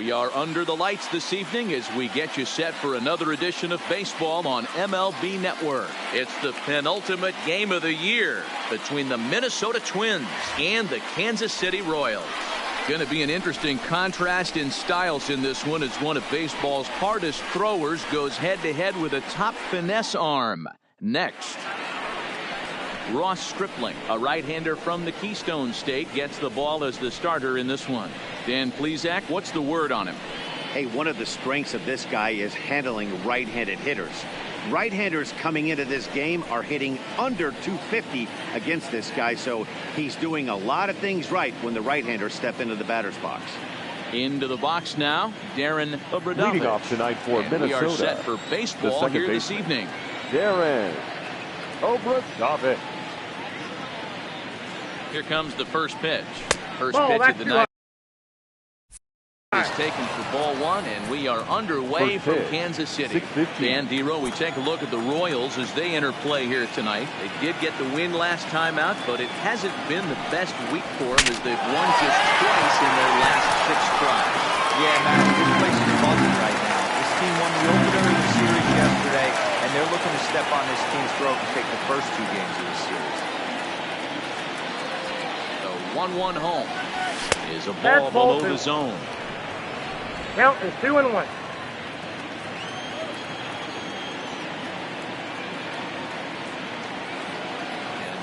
We are under the lights this evening as we get you set for another edition of baseball on MLB Network. It's the penultimate game of the year between the Minnesota Twins and the Kansas City Royals. Going to be an interesting contrast in styles in this one as one of baseball's hardest throwers goes head-to-head with a top finesse arm. Next, Ross Stripling, a right-hander from the Keystone State, gets the ball as the starter in this one. Dan Plesac, what's the word on him? Hey, one of the strengths of this guy is handling right-handed hitters. Right-handers coming into this game are hitting under 250 against this guy, so he's doing a lot of things right when the right-handers step into the batter's box. Into the box now, Darren Obradovich. Leading off tonight for Minnesota. We are set for baseball here this evening. Darren Obradovich. Here comes the first pitch. First pitch of the night is taken for ball one, and we are underway from Kansas City. Dan Dero, we take a look at the Royals as they enter play here tonight. They did get the win last time out, but it hasn't been the best week for them as they've won just twice in their last 6 tries. Yeah, Matt, this place is buzzing right now. This team won the opener of the series yesterday, and they're looking to step on this team's throat and take the first 2 games of the series. 1-1 home is a ball below the zone. Count is 2-1. And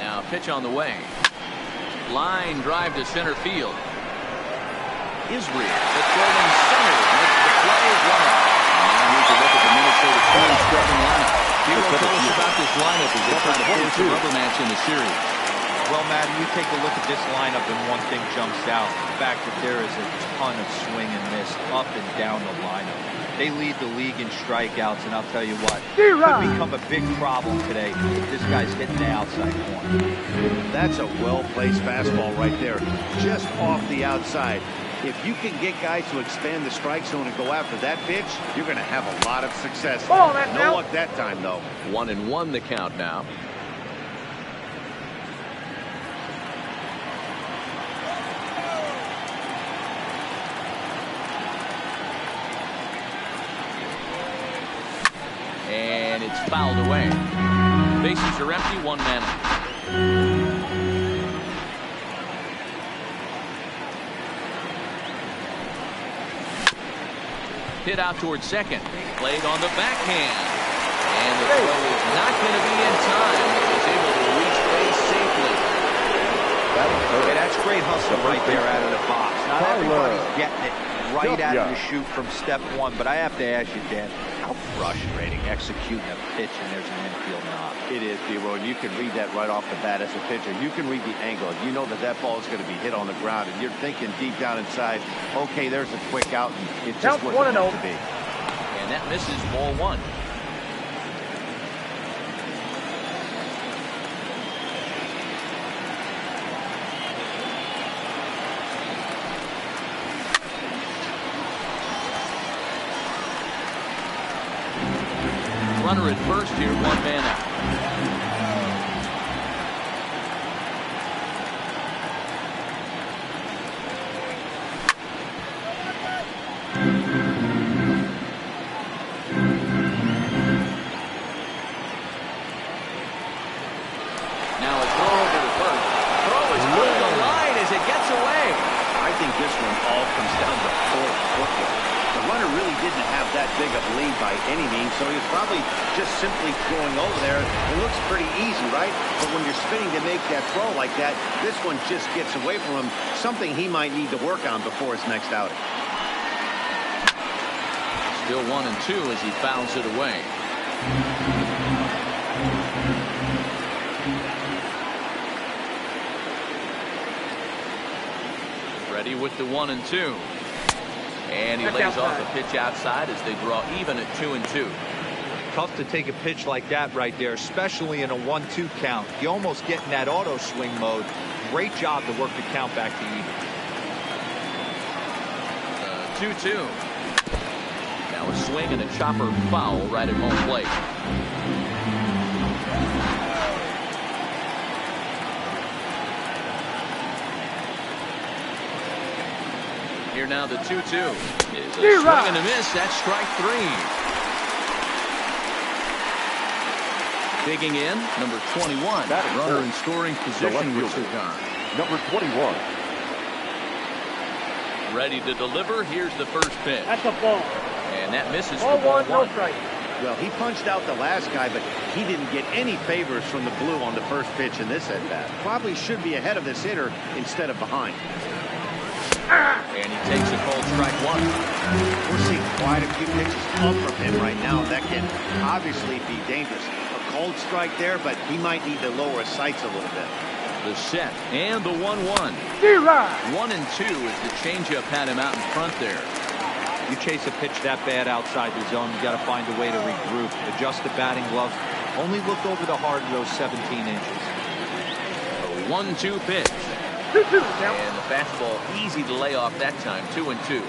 now pitch on the way. Line drive to center field. Israel, the throwing center, makes the play. Now here's a look at the Minnesota Twins starting lineup. Tell us about this lineup as they try to force a rubber match in the series. Well, Matt, you take a look at this lineup and one thing jumps out. The fact that there is a ton of swing and miss up and down the lineup. They lead the league in strikeouts, and I'll tell you what, it could become a big problem today if this guy's hitting the outside corner. That's a well-placed fastball right there, just off the outside. If you can get guys to expand the strike zone and go after that pitch, you're going to have a lot of success. No luck that time, though. 1-1 the count now. And it's fouled away. Bases are empty, 1 man out. Hit out towards second. Played on the backhand. And the throw is not going to be in time. He's able to reach base safely. Okay, that's great hustle right there out of the box. Not everybody's getting it right out of the chute from step 1, but I have to ask you, Dan, how frustrating executing a pitch and there's an infield knock. It is, D-Roy. You can read that right off the bat as a pitcher. You can read the angle. You know that that ball is going to be hit on the ground, and you're thinking deep down inside, okay, there's a quick out, and it just wasn't meant to be. And that misses ball 1. Runner at first here, 1 man out. Now a throw over to first. Throw is on the line as it gets away. I think this one all comes down to poor footwork. The runner really didn't have that big of a lead by any means, so he's probably just simply throwing over there. It looks pretty easy, right? But when you're spinning to make that throw like that, this one just gets away from him, something he might need to work on before his next outing. Still 1-2 as he fouls it away. Ready with the 1-2. And he lays off a pitch outside as they draw even at 2-2. Tough to take a pitch like that right there, especially in a 1-2 count. You almost get in that auto swing mode. Great job to work the count back to even. 2-2. Now a swing and a chopper foul right at home plate. Here now the 2-2. Is a swing and a miss. That's strike 3. Digging in, number 21. Runner in scoring position with Cigar. Number 21. Ready to deliver. Here's the first pitch. That's a ball. And that misses Ball for ball 1, no 1. strike. Well, he punched out the last guy, but he didn't get any favors from the blue on the first pitch in this at-bat. Probably should be ahead of this hitter instead of behind. And he takes a cold strike 1. We're seeing quite a few pitches up from him right now. That can obviously be dangerous. A cold strike there, but he might need to lower his sights a little bit. The set and the 1-1. 1 and 2 as the changeup had him out in front there. You chase a pitch that bad outside the zone, you got to find a way to regroup, adjust the batting gloves. Only look over the heart of those 17 inches. A 1-2 pitch. 2-2. And the fastball easy to lay off that time. 2-2.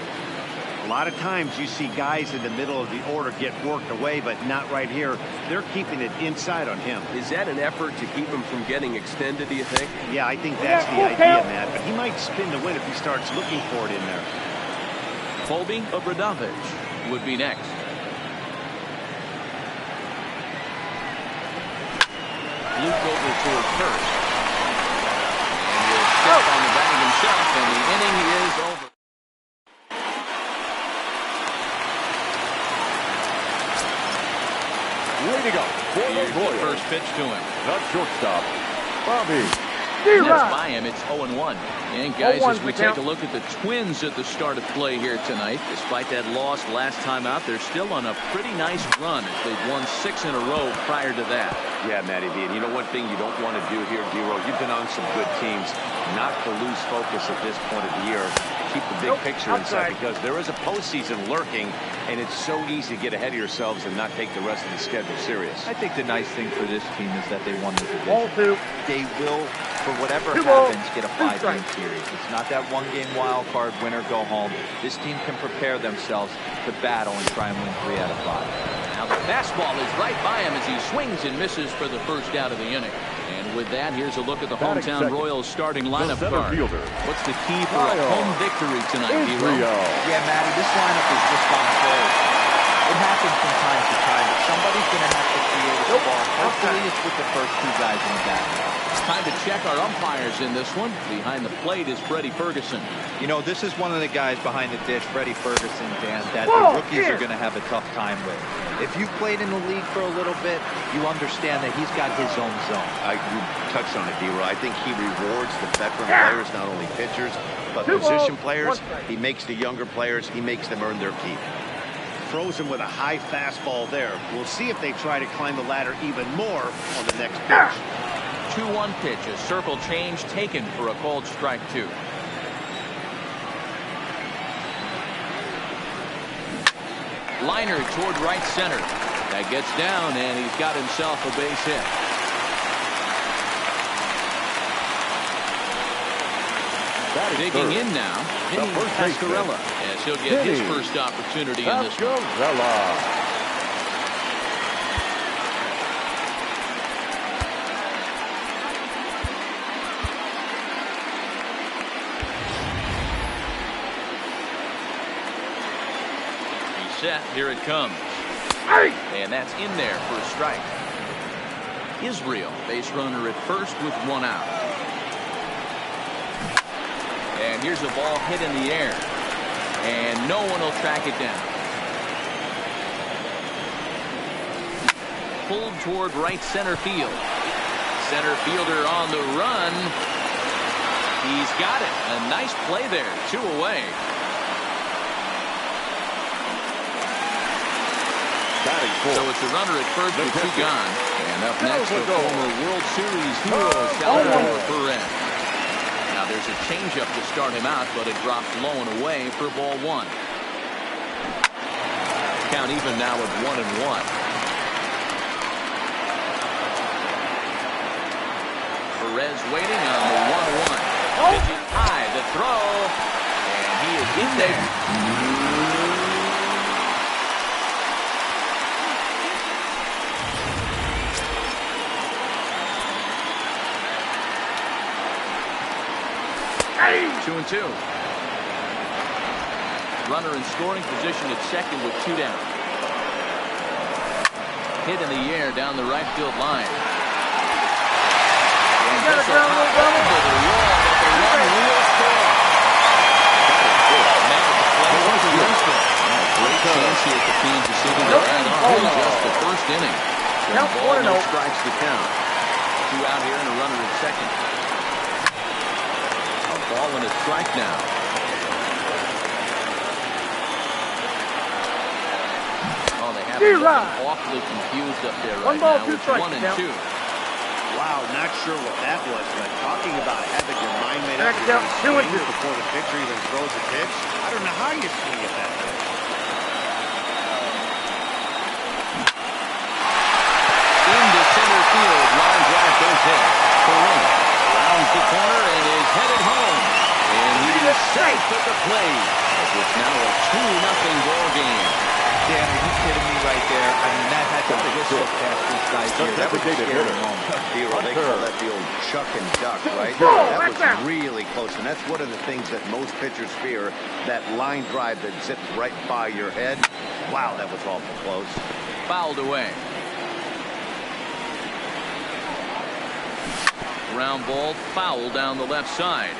A lot of times you see guys in the middle of the order get worked away, but not right here. They're keeping it inside on him. Is that an effort to keep him from getting extended, do you think? Yeah, I think that's the idea, Matt. But he might spin the win if he starts looking for it in there. Colby Obradovich would be next. Luke over toward first. And will step on the bag himself, and the inning is over. Way to go for Here's the the Royals. first pitch to him. The shortstop, Bobby. That's by him. It's 0-1. And guys, 0-1 as we for count. take a look at the Twins at the start of play here tonight, despite that loss last time out, they're still on a pretty nice run as they've won 6 in a row prior to that. Yeah, Matty V. And you know one thing you don't want to do here, D-Roll? You've been on some good teams. Not to lose focus at this point of the year. Keep the big picture inside, because there is a postseason lurking, and it's so easy to get ahead of yourselves and not take the rest of the schedule serious. I think the nice thing for this team is that they won the Ball division. 2. They will, for whatever 2 balls, happens, get a 2 5-game strikes. series. It's not that one-game wild card, win or go home. This team can prepare themselves to battle and try and win 3 out of 5. Now the fastball is right by him as he swings and misses for the first out of the inning. And with that, here's a look at the Batting hometown second, Royals starting lineup center card. fielder, What's the key for a Lyle home victory tonight, D-Roll? Israel. Yeah, Matty, this lineup is just on cold. It happens from time to time, but somebody's going to have to create a spark. Hopefully it's with the first 2 guys in the back. Time to check our umpires in this one. Behind the plate is Freddie Ferguson. You know, this is one of the guys behind the dish, Freddie Ferguson, Dan, that Whoa, the rookies yeah. are going to have a tough time with. If you played in the league for a little bit, you understand that he's got his own zone. You touched on it, D-Roll. I think he rewards the veteran players, not only pitchers, but 2 balls, position 1 players. strike. He makes the younger players, he makes them earn their keep. Throws him with a high fastball there. We'll see if they try to climb the ladder even more on the next pitch. 2-1 pitch, a circle change taken for a called strike 2. Liner toward right center. That gets down, and he's got himself a base hit. Digging in now, The Vinny first baseman, Pascarella, as he'll get his Vinny first opportunity in this one. Pascarella. He's set. Here it comes. And that's in there for a strike. Israel, base runner at first with 1 out. And here's a ball hit in the air. And no one will track it down. Pulled toward right center field. Center fielder on the run. He's got it. A nice play there. 2 away. So it's a runner at first with 2 gone. And up next, the former World Series hero, Salvador Perez. Now there's a changeup to start him out, but it drops low and away for ball 1. Count even now at 1-1. Perez waiting on the 1-1. Pitching high, the throw, and he is in there. Hey! 2-2. Runner in scoring position at second with 2 down. Hit in the air down the right field line. And this will hop over the wall, but the run will score. Now the play was a youngster. Great chance here for Kansas City to add on in just the first inning. Ball, no strikes to count. 2 out here and a runner at second. A ball and a strike now. Oh, they have him awfully confused up there right now. It's 1-2. Wow, not sure what that was, but talking about having your mind made up before the pitcher even throws a pitch, I don't know how you swing at that pitch. Into center field, line drive goes in. Correa rounds the corner and is headed home. And he is safe at the plate. It's now a 2-0 ball game. Dan, are you kidding me right there? I mean, that had to whistle past these guys here. That was a scary moment. They call that the old chuck and duck, right? That was really close, and that's one of the things that most pitchers fear, that line drive that zips right by your head. Wow, that was awful close. Fouled away. Ground ball, foul down the left side.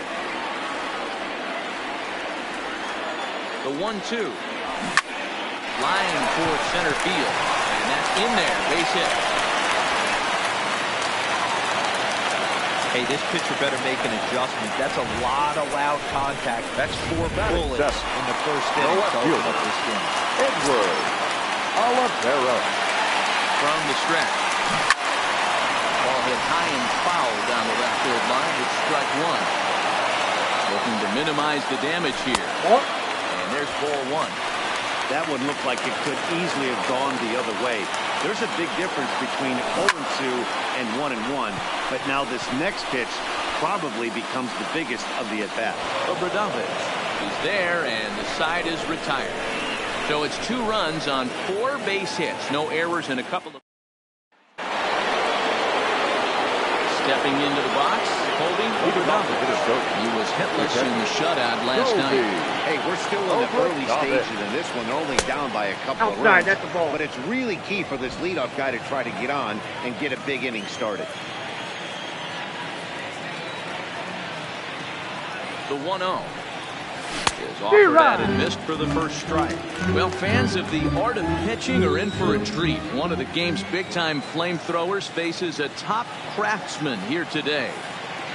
The 1-2. Flying towards center field. And that's in there. Base hit. Hey, this pitcher better make an adjustment. That's a lot of loud contact. That's 4 bullets in the first inning to open up this game. Edward Olivera. From the stretch. Ball hit high and foul down the left field line with strike 1. Looking to minimize the damage here. And there's ball 1. That one looked like it could easily have gone the other way. There's a big difference between 0-2 and 1-1, but now this next pitch probably becomes the biggest of the at-bat. Obradovich is there, and the side is retired. So it's 2 runs on 4 base hits. No errors and a couple of... Stepping into the box, holding Obradovich. He was hitless in the shutout last night. Hey, we're still in the early stages in this one. They're only down by a couple of runs. That's the ball. But it's really key for this leadoff guy to try to get on and get a big inning started. The 1-0 is offered at and missed for the first strike. Well, fans of the art of pitching are in for a treat. One of the game's big-time flamethrowers faces a top craftsman here today.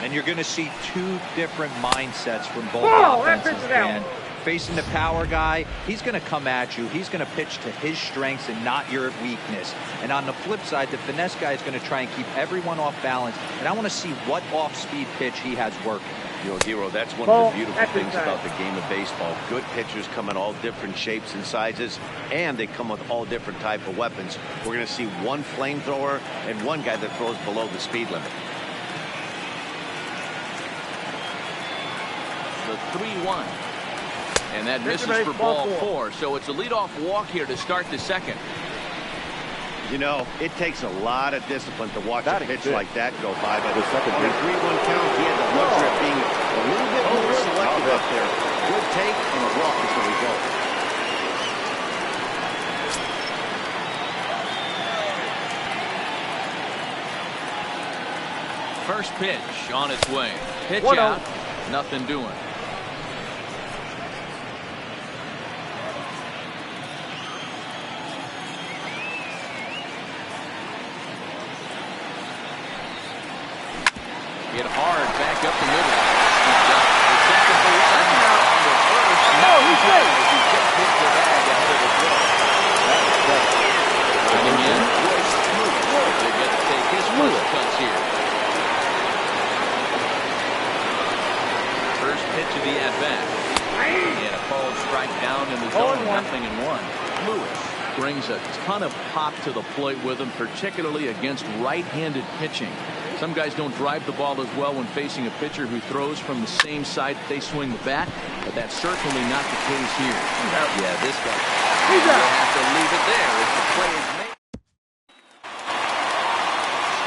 And you're going to see 2 different mindsets from both offenses, man. Facing the power guy, he's going to come at you. He's going to pitch to his strengths and not your weakness. And on the flip side, the finesse guy is going to try and keep everyone off balance. And I want to see what off-speed pitch he has working. You know, Hero, that's one of the beautiful things about the game of baseball. Good pitchers come in all different shapes and sizes, and they come with all different type of weapons. We're going to see one flamethrower and one guy that throws below the speed limit. The 3-1. And that misses for ball 4. So it's a leadoff walk here to start the second. You know, it takes a lot of discipline to watch a pitch like that go by. But on a 3-1 count, he had the luxury of being a little bit more selective up there. Good take and a walk as the result. First pitch on its way. Pitch out. Nothing doing. Hit hard back up the middle. The second for 1. On the first. No, he's late. He just hit the bag ahead of the throw. Coming in. They get to take his first cuts here. First pitch of the at-bat. And a called strike down in the zone. 0-1. Lewis brings a ton of pop to the plate with him, particularly against right-handed pitching. Some guys don't drive the ball as well when facing a pitcher who throws from the same side they swing the bat, but that's certainly not the case here. Yeah, this guy will have to leave it there as the play is made.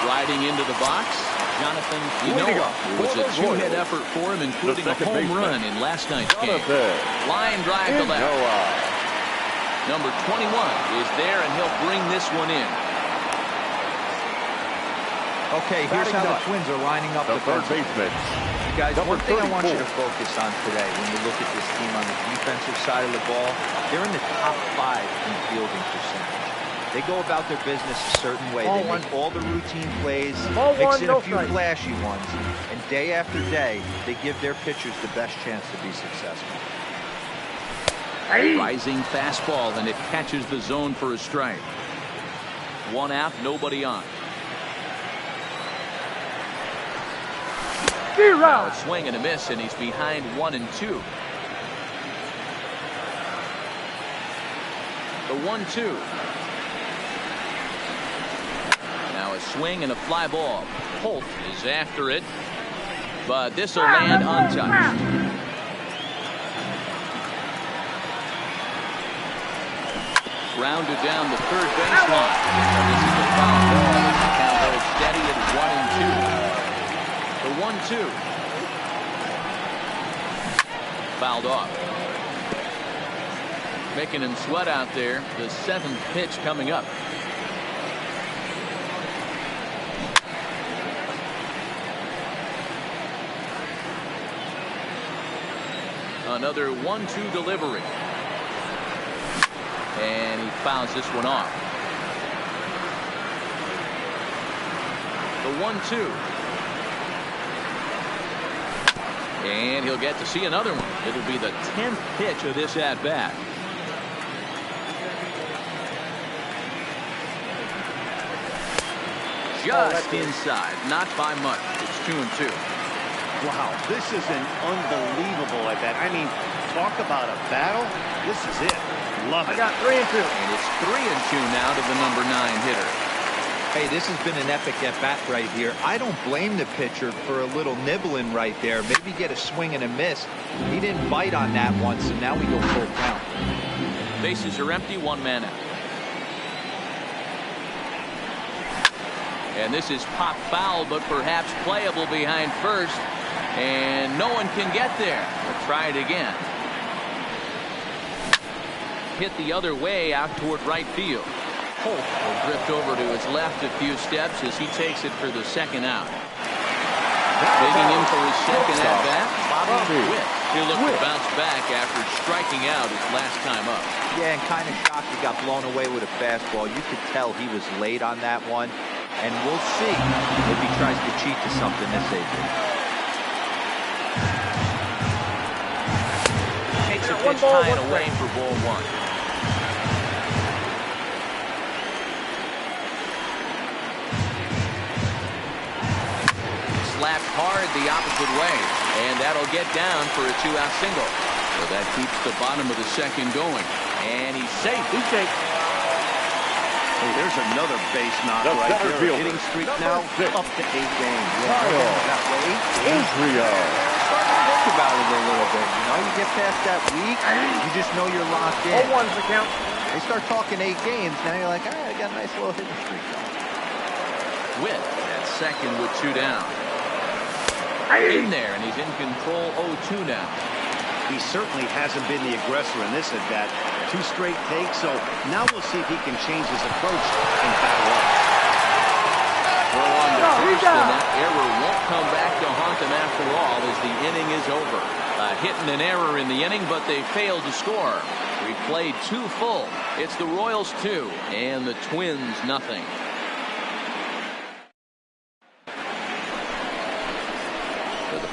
Striding into the box, Jonathan Ynoa. It was a two-hit effort for him, including a home run in last night's game. Line drive to left. Number 21 is there, and he'll bring this one in. Okay, here's how the Twins are lining up the third baseman. You guys, one thing I want you to focus on today when you look at this team on the defensive side of the ball, they're in the top 5 in fielding percentage. They go about their business a certain way. They make all the routine plays, mix in a few flashy ones, and day after day, they give their pitchers the best chance to be successful. Rising fastball, and it catches the zone for a strike. 1 out, nobody on. Now a swing and a miss, and he's behind 1-2. The 1-2. Now a swing and a fly ball. Holt is after it, but this will land untouched. Grounded down the third baseline. This is a foul ball as the count holds steady at 1-2. The 1-2. Fouled off. Making him sweat out there. The 7th pitch coming up. Another 1-2 delivery. And he fouls this one off. The 1-2. And he'll get to see another one. It'll be the 10th pitch of this at-bat. Just inside. Not by much. It's 2-2. Wow, this is an unbelievable at bat. I mean, talk about a battle. This is it. Love it. I got 3-2. And it's 3-2 now to the number 9 hitter. Hey, this has been an epic at-bat right here. I don't blame the pitcher for a little nibbling right there. Maybe get a swing and a miss. He didn't bite on that one, so now we go full count. Bases are empty, 1 man out. And this is pop foul, but perhaps playable behind first. And no one can get there. We'll try it again. Hit the other way out toward right field. Holt will drift over to his left a few steps as he takes it for the 2nd out. Digging in for his 2nd at bat, Bobby Witt. He'll look to bounce back after striking out his last time up. Yeah, and kind of shocked he got blown away with a fastball. You could tell he was late on that one. And we'll see if he tries to cheat to something this evening. Takes a pitch high and away for ball 1. Slapped hard the opposite way, and that'll get down for a 2-out single. So that keeps the bottom of the 2nd going, and he's safe. He's safe. Hey, there's another base knock right there. Hitting streak now up to 8 games. That way. Israel. Starting to think about it a little bit. You know, you get past that week, you just know you're locked in. 0-1's the count. They start talking 8 games, now you're like, all right, I got a nice little hitting streak going. Witt at 2nd with 2 down. In there, and he's in control 0-2 now. He certainly hasn't been the aggressor in this at bat. 2 straight takes, so now we'll see if he can change his approach and battle up. Throw on to first, and that error won't come back to haunt them after all as the inning is over. A hit and an error in the inning, but they failed to score. We played 2 full. It's the Royals 2 and the Twins nothing.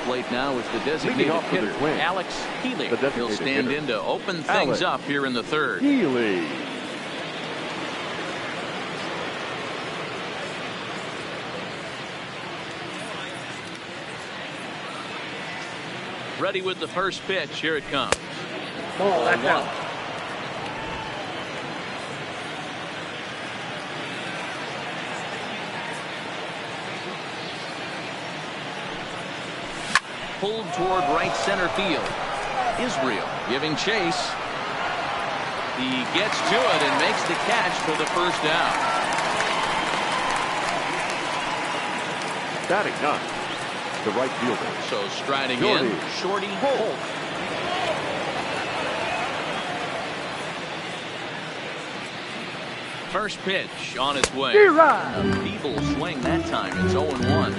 Plate now is the designated hitter, Alex Healy. He'll stand in to open things up here in the 3rd. Healy. Ready with the first pitch. Here it comes. Ball, that's out. Pulled toward right center field. Israel giving chase. He gets to it and makes the catch for the 1st out. Batting ninth, the right fielder. So striding Shorty. in, Shorty Holt. First pitch on its way. A feeble swing that time. It's 0-1.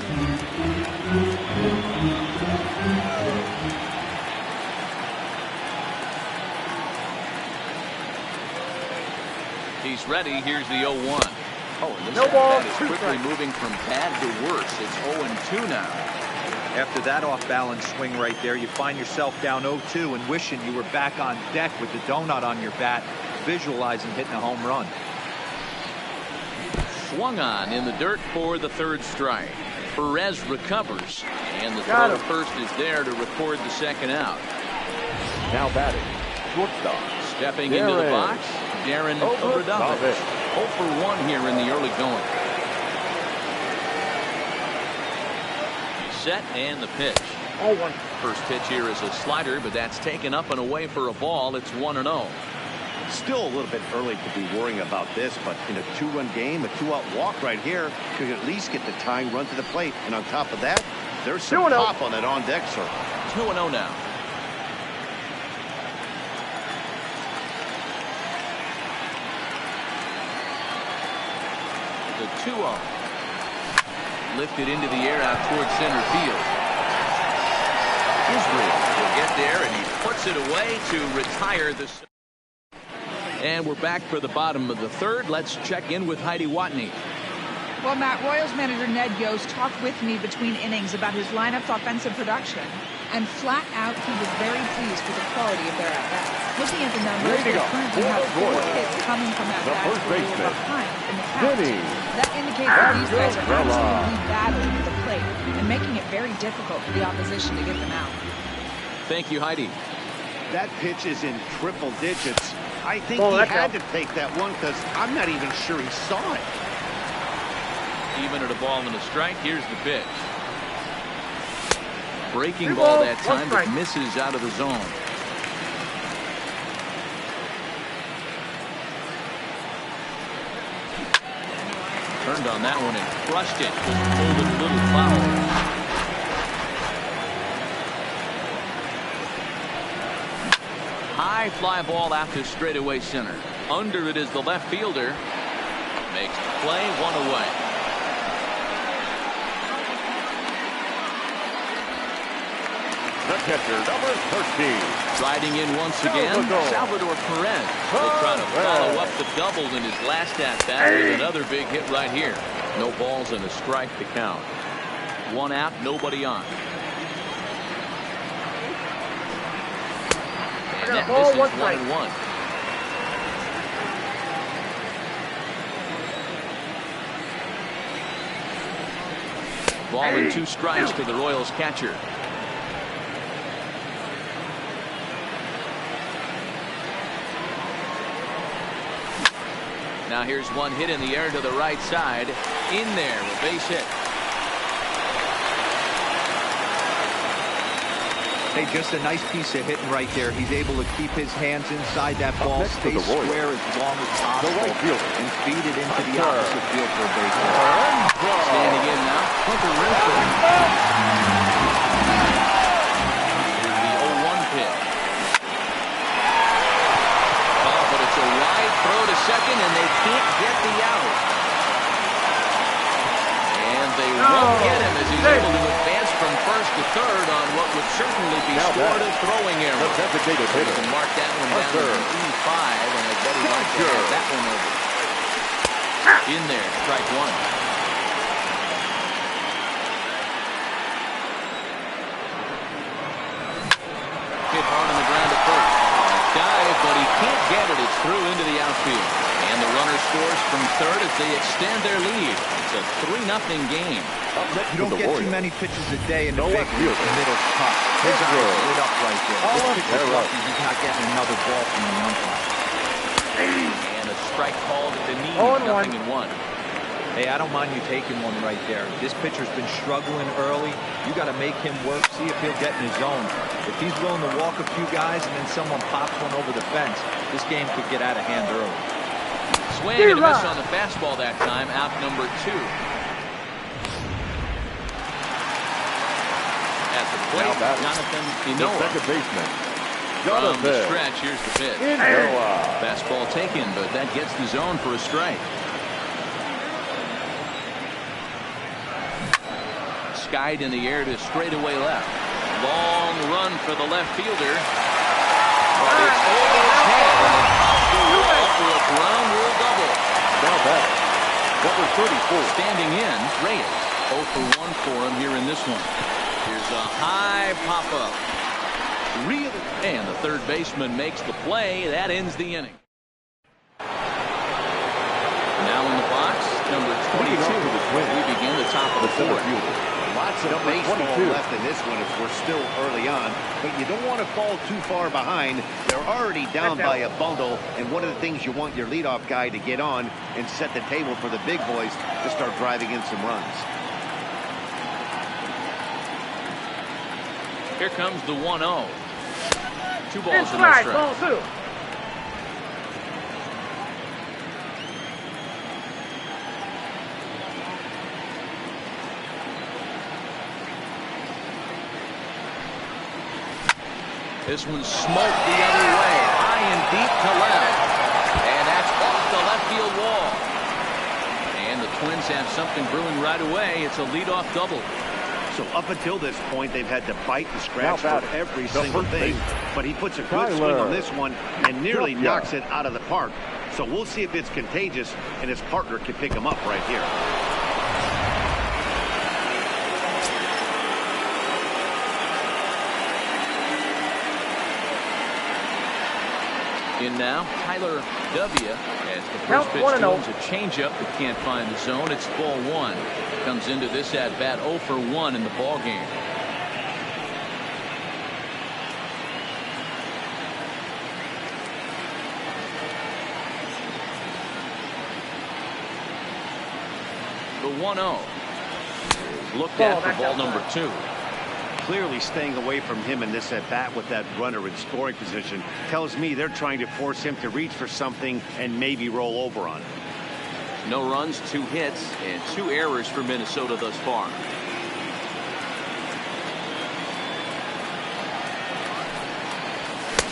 He's ready. Here's the 0-1. Oh, and this bat is quickly moving from bad to worse. It's 0-2 now. After that off-balance swing right there, you find yourself down 0-2 and wishing you were back on deck with the donut on your bat, visualizing hitting a home run. Swung on in the dirt for the third strike. Perez recovers, and the throw to first is there to record the second out. Now batting, shortstop. Stepping into the box, Darren Obradovich. 0 for 1 here in the early going. Set and the pitch. 0-1. First pitch here is a slider, but that's taken up and away for a ball. It's 1-0. Still a little bit early to be worrying about this, but in a 2-run game, a 2-out walk right here could at least get the tying run to the plate. And on top of that, there's some pop on that on-deck circle. 2-0 now. The 2-0. Lifted into the air out towards center field. Israel will get there, and he puts it away to retire the. And we're back for the bottom of the third. Let's check in with Heidi Watney. Well, Matt, Royals manager Ned Yost talked with me between innings about his lineup's offensive production, and flat out, he was very pleased with the quality of their at-bats. Looking at the numbers, they currently have 4 hits coming from at-bats where they were behind in the count. That indicates that these guys are absolutely battling at the plate and making it very difficult for the opposition to get them out. Thank you, Heidi. That pitch is in triple digits. I think he had to take that one because I'm not even sure he saw it. Even at a ball and a strike, here's the pitch. Breaking ball that time, but misses out of the zone. Turned on that one and crushed it. Pulled it a little foul. High fly ball out to straightaway center. Under it is the left fielder. Makes the play, 1 away. The catcher, number 13. Riding in once again, Salvador Perez will try to follow up the double in his last at-bat with another big hit right here. No balls and a strike to count. 1 out, nobody on. And that misses 1-1. Ball and 2 strikes to the Royals catcher. Now here's one hit in the air to the right side. In there, a base hit. Hey, just a nice piece of hitting right there. He's able to keep his hands inside that ball, stay square as long as possible, and feed it into the opposite field for a base hit. Standing in now, Hunter Renfroe. Here's the 0-1 pitch. Oh, but it's a wide throw to second, and they can't get the out. And they won't get him as he's able to advance from first to third on what would certainly be scored a throwing error. And mark that one down to E5, and I bet he likes to have that one over. In there, strike 1. Hit hard on the ground at first. Dive, but he can't get it. It's through into the outfield. And the runner scores from third as they extend their lead. It's a 3-0 game. You don't get too many pitches a day in the big league. The middle's tough. His eyes lit up right there. This pitcher's lucky he's not getting another ball from the umpire. And a strike called at the knee. 0-1. Hey, I don't mind you taking one right there. This pitcher's been struggling early. You got to make him work, see if he'll get in his zone. If he's willing to walk a few guys and then someone pops one over the fence, this game could get out of hand early. Swing and a miss on the fastball that time, out number 2. at the plate, Jonathan Inoa. Second baseman. From the stretch, here's the pitch. Fastball taken, but that gets the zone for a strike. Skied in the air to straightaway left. Long run for the left fielder. But it's over his head and it pops the wall for a ground rule double. Now batting, number 34. Standing in, Reyes. 0 for 1 for him here in this one. Here's a high pop-up. Really? And the third baseman makes the play. That ends the inning. Now in the box, number 22. We begin the top of the fourth. Lots of baseball left in this one if we're still early on, but you don't want to fall too far behind. They're already down by a bundle, and one of the things you want your leadoff guy to get on and set the table for the big boys to start driving in some runs. Here comes the 1-0. 2 balls in the strike. Ball 2. This one's smoked the other way, high and deep to left. And that's off the left field wall. And the Twins have something brewing right away. It's a leadoff double. So up until this point, they've had to bite and scratch for every single thing. But he puts a good swing on this one and nearly knocks it out of the park. So we'll see if it's contagious and his partner can pick him up right here. In now, Tyler W. as the first pitch throws a changeup that can't find the zone. It's ball 1. Comes into this at bat 0 for 1 in the ball game. The 1-0 looked at for ball number 2. Clearly staying away from him in this at-bat with that runner in scoring position tells me they're trying to force him to reach for something and maybe roll over on it. No runs, 2 hits, and 2 errors for Minnesota thus far.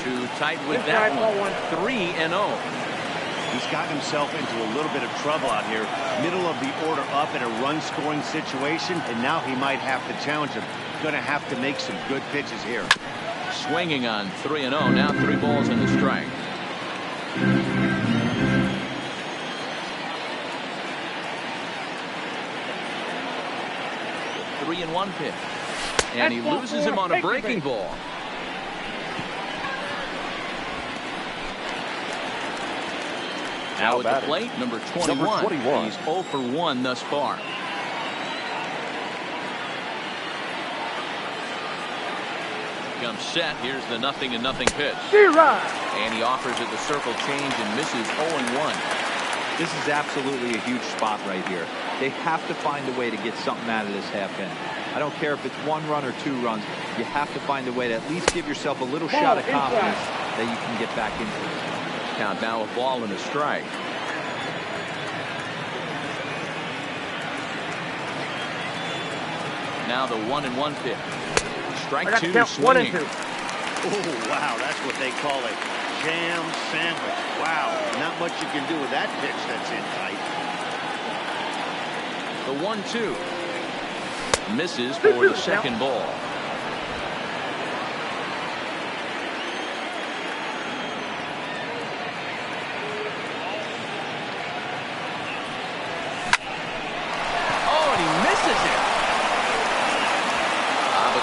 Too tight with that one. 3-0. He's gotten himself into a little bit of trouble out here. Middle of the order up in a run-scoring situation, and now he might have to challenge him. Going to have to make some good pitches here. Swinging on 3-0. Now 3 balls in the strike. The 3-1 pitch. And he loses him on a breaking ball. Now at the plate, number 21. He's 0 for 1 thus far. Comes set. Here's the 0-0 pitch. And he offers it the circle change and misses 0-1. This is absolutely a huge spot right here. They have to find a way to get something out of this half inning. I don't care if it's 1 run or 2 runs. You have to find a way to at least give yourself a little shot of confidence that you can get back into this. Count now a ball and a strike. Now the 1-1 pitch. Strike 2 swinging. Oh, wow, that's what they call a jam sandwich. Wow, not much you can do with that pitch that's in tight. The 1-2. Misses for the second ball.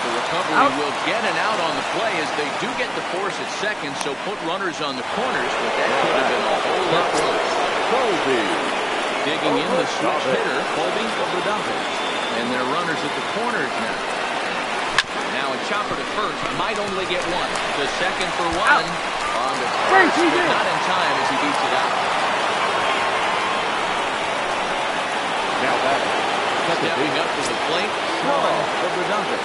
Recovery will get an out on the play as they do get the force at second, so put runners on the corners, but that could have been a whole lot close. Digging in the switch hitter, Colby Obradovich. And their runners at the corners now. Now a chopper to first, might only get 1. The second for 1 on the first, but not in time as he beats it out. Now batting. Stepping up to the plate, Sean Obradovich.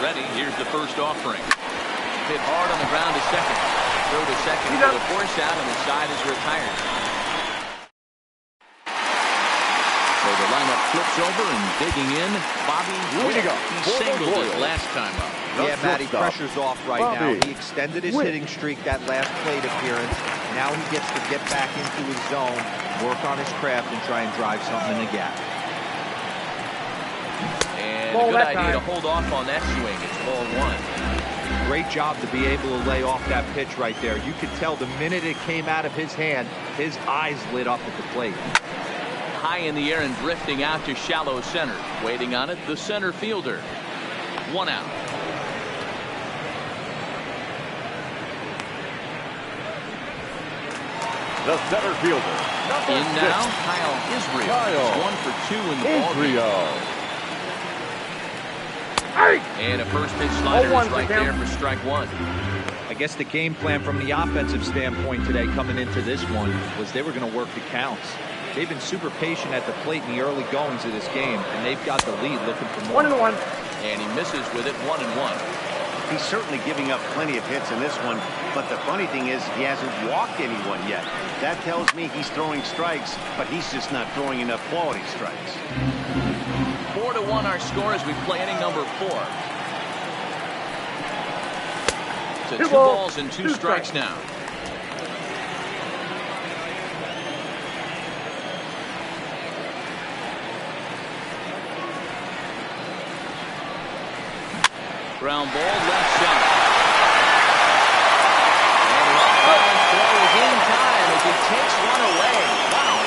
Ready, here's the first offering. Hit hard on the ground to second. Throw to second for the force out, and the side is retired. the lineup flips over and digging in. Bobby Witt. He singled it last time up. Yeah, Matty, pressure's off right now. He extended his hitting streak that last plate appearance. Now he gets to get back into his zone, work on his craft, and try and drive something in the gap. And a good idea to hold off on that swing. It's ball one. Great job to be able to lay off that pitch right there. You could tell the minute it came out of his hand, his eyes lit up at the plate. High in the air and drifting out to shallow center. Waiting on it, the center fielder. One out. The center fielder. In now, Kyle Israel. He's 1 for 2 in the ballgame. And a first pitch slider is right there for strike one. I guess the game plan from the offensive standpoint today coming into this one was they were going to work the counts. They've been super patient at the plate in the early goings of this game, and they've got the lead looking for more. 1-1. And he misses with it 1-1. He's certainly giving up plenty of hits in this one, but the funny thing is he hasn't walked anyone yet. That tells me he's throwing strikes, but he's just not throwing enough quality strikes. 4-1 our score as we play inning number 4. To 2 balls and 2 strikes now. Ground ball, left shot. And Rothman throws in time as he takes one away. Wow.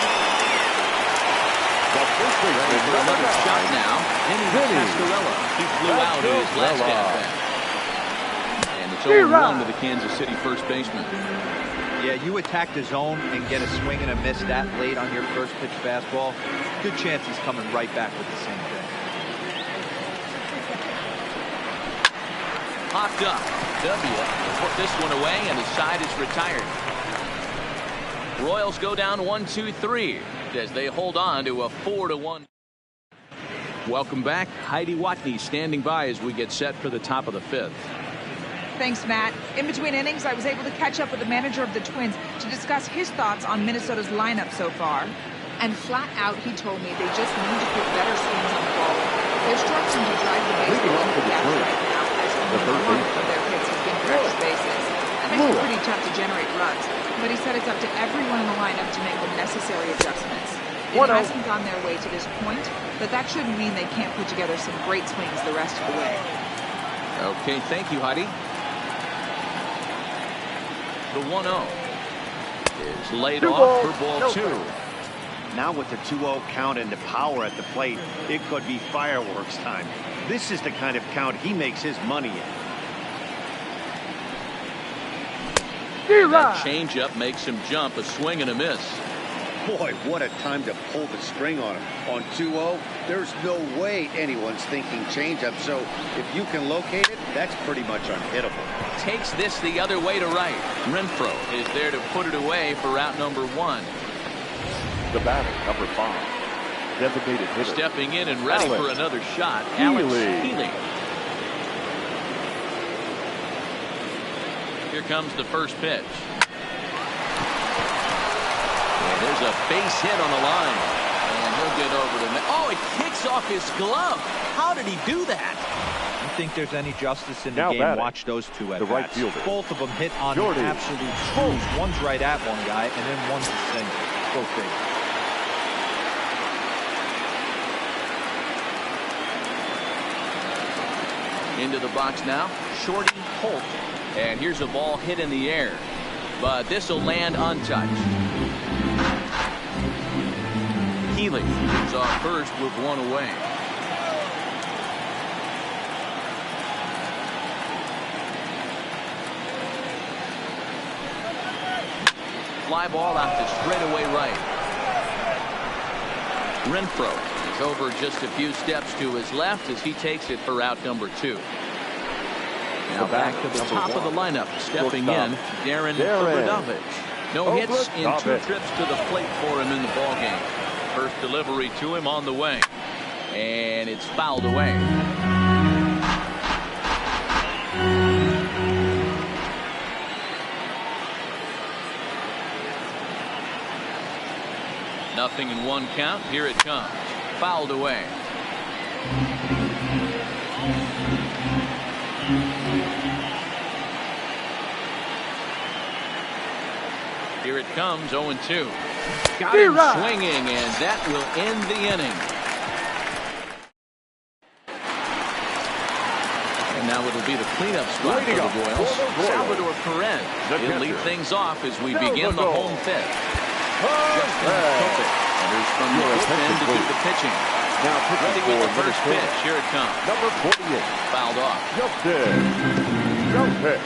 Ready for another shot now. Vinny Pasquarella. He flew out in his last at-bat. And it's 0-1 to the Kansas City first baseman. Yeah, you attack the zone and get a swing and a miss that late on your first pitch fastball. Good chance he's coming right back with the same thing. Popped up. W put this one away, and the side is retired. Royals go down 1-2-3 as they hold on to a 4-1. Welcome back. Heidi Watney standing by as we get set for the top of the 5th. Thanks, Matt. In between innings, I was able to catch up with the manager of the Twins to discuss his thoughts on Minnesota's lineup so far. And flat out, he told me they just need to put better swings on the ball. They're struggling to drive the baseball into the gaps right now, as only 1 of their hits have been for extra bases. That makes it pretty tough to generate runs, but he said it's up to everyone in the lineup to make the necessary adjustments. It hasn't gone their way to this point, but that shouldn't mean they can't put together some great swings the rest of the way. Okay, thank you, Heidi. The 1-0 is laid off for ball 2. Now with the 2-0 count and the power at the plate, it could be fireworks time. This is the kind of count he makes his money in. That changeup makes him jump, a swing and a miss. Boy, what a time to pull the string on him. On 2-0, there's no way anyone's thinking changeup, so if you can locate it, that's pretty much unhittable. Takes this the other way to right. Renfroe is there to put it away for out number 1. The batter, number 5. Designated hitter. Stepping in and ready for another shot, Alex Healy. Here comes the first pitch. And there's a base hit on the line. And he'll get over to me. Oh, it kicks off his glove. How did he do that? You think there's any justice in the game? Watch those two at right fielder. Both of them hit on absolute screws. One's right at one guy, and then one's a single. Go figure. Into the box now, Shorty Holt. And here's a ball hit in the air. But this will land untouched. Healy is off first with 1 away. Fly ball out to straightaway right. Renfroe is over just a few steps to his left as he takes it for out number 2. Now back to the top of the lineup, stepping in, Darren Bradovich. No hits in 2 trips to the plate for him in the ballgame. First delivery to him on the way, and it's fouled away. Nothing in 1 count. Here it comes. fouled away. Here it comes, 0-2. Got him swinging, and that will end the inning. And now it'll be the cleanup spot for the Royals. Salvador Perez will lead things off as we begin the home fifth. Justin Kopech enters from the bullpen to do the pitching. Now ready with the first pitch. Here it comes. Number 48. Fouled off. Justin Kopech.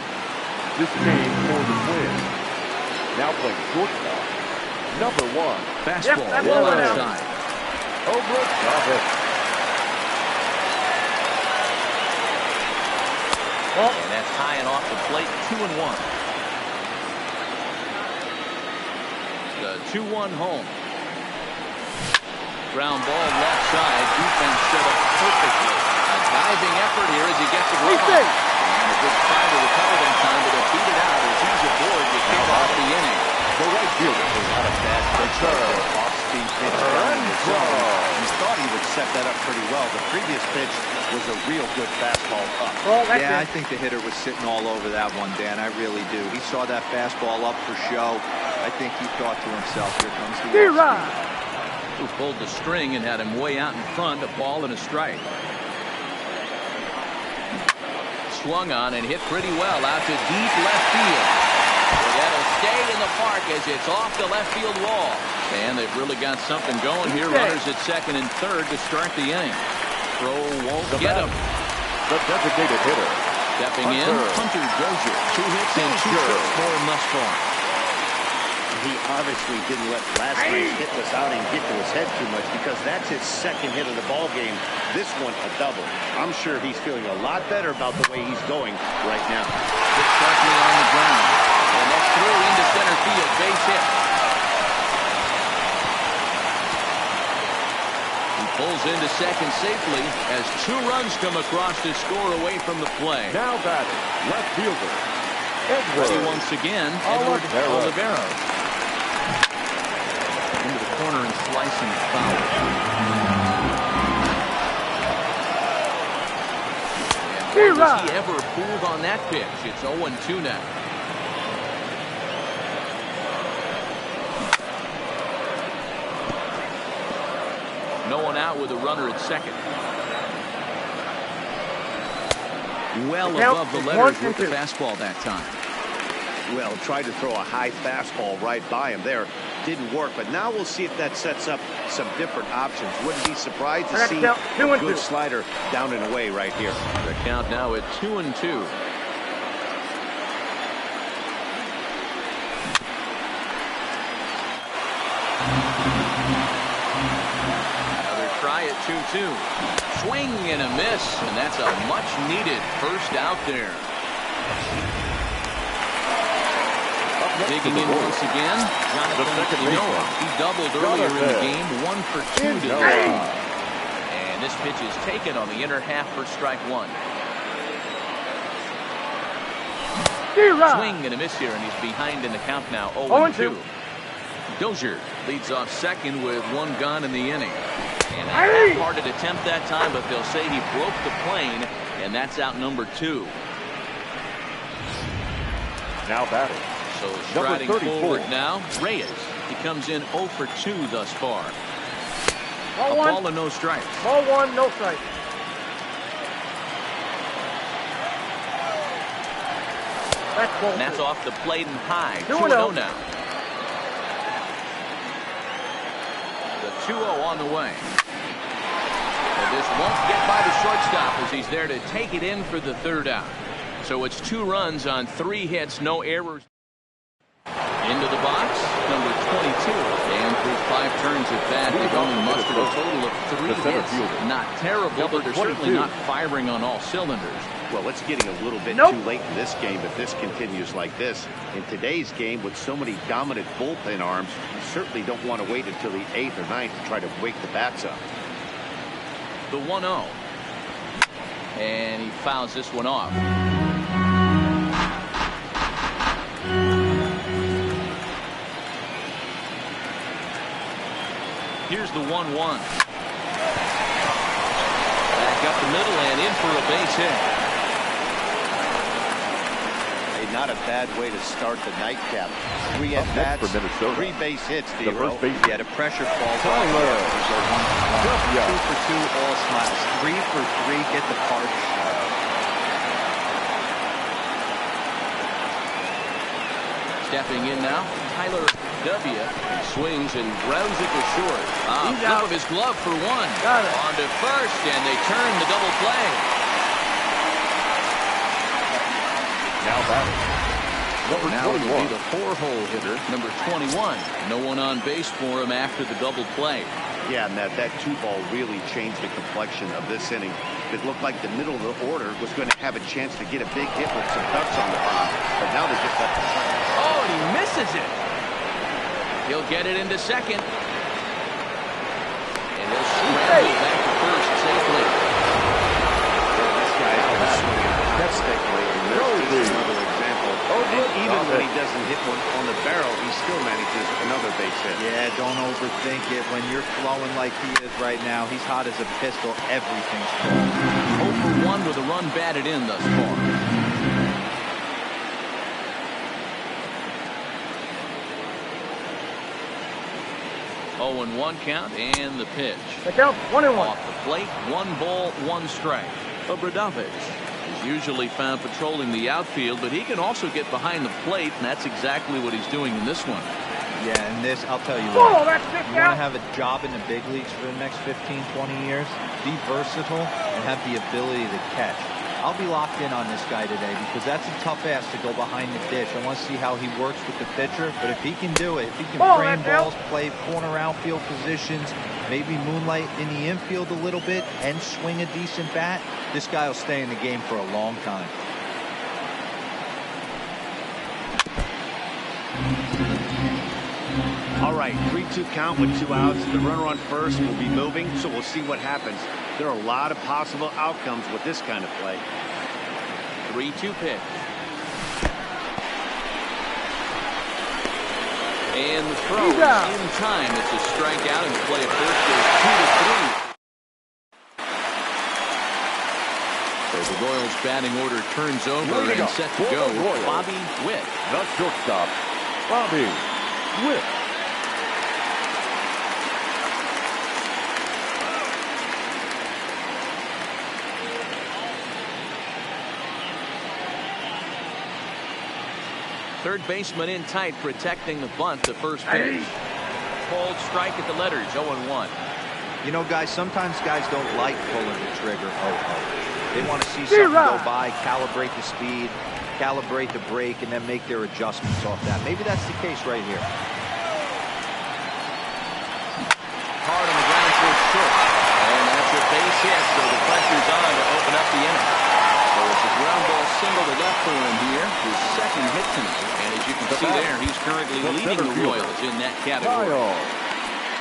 This game for the Twins. Now playing shortstop. Number 1. Fastball well outside. Over top it. And that's high and off the plate. 2-1. The 2-1 home. Ground ball left side. Defense set up perfectly. A diving effort here as he gets the glove on. And a good try to recover that time, but they'll beat it out as he's aboard to kick off the inning. The right fielder. Not a bad pitch. Off-speed pitch down in the zone. You thought he would set that up pretty well. The previous pitch was a real good fastball up. Yeah, I think the hitter was sitting all over that one, Dan. I really do. He saw that fastball up for show. I think he thought to himself, here comes the Who pulled the string and had him way out in front, a ball and a strike. Swung on and hit pretty well out to deep left field. Well, that'll stay in the park as it's off the left field wall. And they've really got something going here. Runners at second and third to start the inning. Throw won't get him. The designated hitter. Stepping in, Hunter Dozier. 2 hits and 2 trips for him thus far. He obviously didn't let last night's hitless outing get to his head too much because that's his second hit of the ball game. This one a double. I'm sure he's feeling a lot better about the way he's going right now. Hit sharply on the ground. And that's through into center field. Base hit. He pulls into second safely as 2 runs come across to score away from the play. Now batting, left fielder. Ready once again, Edward Olivera. Into the corner and slicing foul. And was he ever fooled on that pitch? It's 0-2 now. No one out with a runner at second. Well above the letters with the fastball that time. Well, tried to throw a high fastball right by him there. Didn't work, but now we'll see if that sets up some different options. Wouldn't be surprised to see a good slider down and away right here. The count now at 2-2. Another try at 2-2. Swing and a miss, and that's a much-needed first out there. Digging in once again, Jonathan Inoa. He doubled earlier in the game, 1 for 2 to the lead. And this pitch is taken on the inner half for strike 1. Swing and a miss here, and he's behind in the count now, 0-2. Dozier leads off second with 1 gone in the inning. And a half-hearted attempt that time, but they'll say he broke the plane, and that's out number 2. Now batting. So striding forward now, Reyes. He comes in 0 for 2 thus far. A ball and no strikes. Ball 1, no strikes. And that's off the plate and high. 2-0 now. The 2-0 on the way. And this won't get by the shortstop as he's there to take it in for the 3rd out. So it's 2 runs on 3 hits, no errors. Into the box, number 22. And through 5 turns at bat, they've only mustered a total of 3 hits. Not terrible, but they're certainly not firing on all cylinders. Well, it's getting a little bit too late in this game if this continues like this. In today's game, with so many dominant bullpen arms, you certainly don't want to wait until the 8th or 9th to try to wake the bats up. The 1-0. And he fouls this one off. Here's the 1-1. up the middle and in for a base hit. Hey, not a bad way to start the nightcap. 3 at-bats, 3 base hits, D-Row. Yeah, the pressure falls off. Go 1 for 1. 2 for 2, all smiles. 3 for 3, get the park. Stepping in now, Tyler W. He swings and grounds it to short. Flip of his glove for 1. On to first, and they turn the double play. Now batting. Number Now it'll 21. be the 4-hole hitter, number 21. No one on base for him after the double play. Yeah, Matt, that 2-ball really changed the complexion of this inning. It looked like the middle of the order was going to have a chance to get a big hit with some ducks on the pond, but now they just have to try. Oh, and he misses it. He'll get it into second. And he'll scramble back to first safely. This guy's been swinging that stick lately. There's just another example. And even when he doesn't hit one on the barrel, he still manages another base hit. Yeah, don't overthink it. When you're flowing like he is right now, he's hot as a pistol. Everything's flowing. 0 for 1 with a run batted in thus far. Oh, and 1 count, and the pitch. Count 1-1. Off the plate, 1 ball, 1 strike. Obradovic is usually found patrolling the outfield, but he can also get behind the plate, and that's exactly what he's doing in this one. Yeah, and this, I'll tell you Oh, what. that's You just want to out. have a job in the big leagues for the next 15, 20 years? Be versatile and have the ability to catch. I'll be locked in on this guy today because that's a tough ass to go behind the dish. I want to see how he works with the pitcher, but if he can do it, if he can frame balls, play corner outfield positions, maybe moonlight in the infield a little bit, and swing a decent bat, this guy will stay in the game for a long time. All right, 3-2 count with 2 outs. The runner on first will be moving, so we'll see what happens. There are a lot of possible outcomes with this kind of play. 3-2 pitch. And the throw is in time. It's a strikeout, and the play at first goes 2-3. So the Royals batting order turns over and set to go. Bobby Witt. The shortstop, Bobby Witt. Third baseman in tight, protecting the bunt to first pitch. Cold strike at the letters, 0-1. You know, guys, sometimes guys don't like pulling the trigger. They want to see something go by, calibrate the speed, calibrate the brake, and then make their adjustments off that. Maybe that's the case right here. Hard on the ground towards short. And that's a base hit, so the pressure's on to open up the inning. So it's a ground ball single to left for him here. His second hit tonight. And as you can see there, he's currently leading the Royals in that category.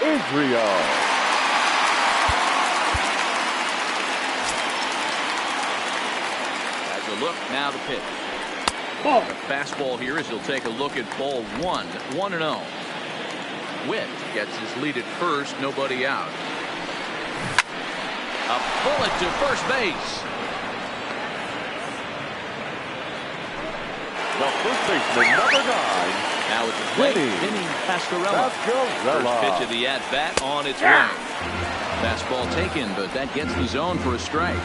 Adrian. As a look, now the pitch. The fastball here as he'll take a look at ball 1, 1-0. Witt gets his lead at first, nobody out. A bullet to first base. The first baseman, number 9. Now it's a play. Vinny Pasquarella. First pitch of the at-bat on its way. Fastball taken, but that gets the zone for a strike.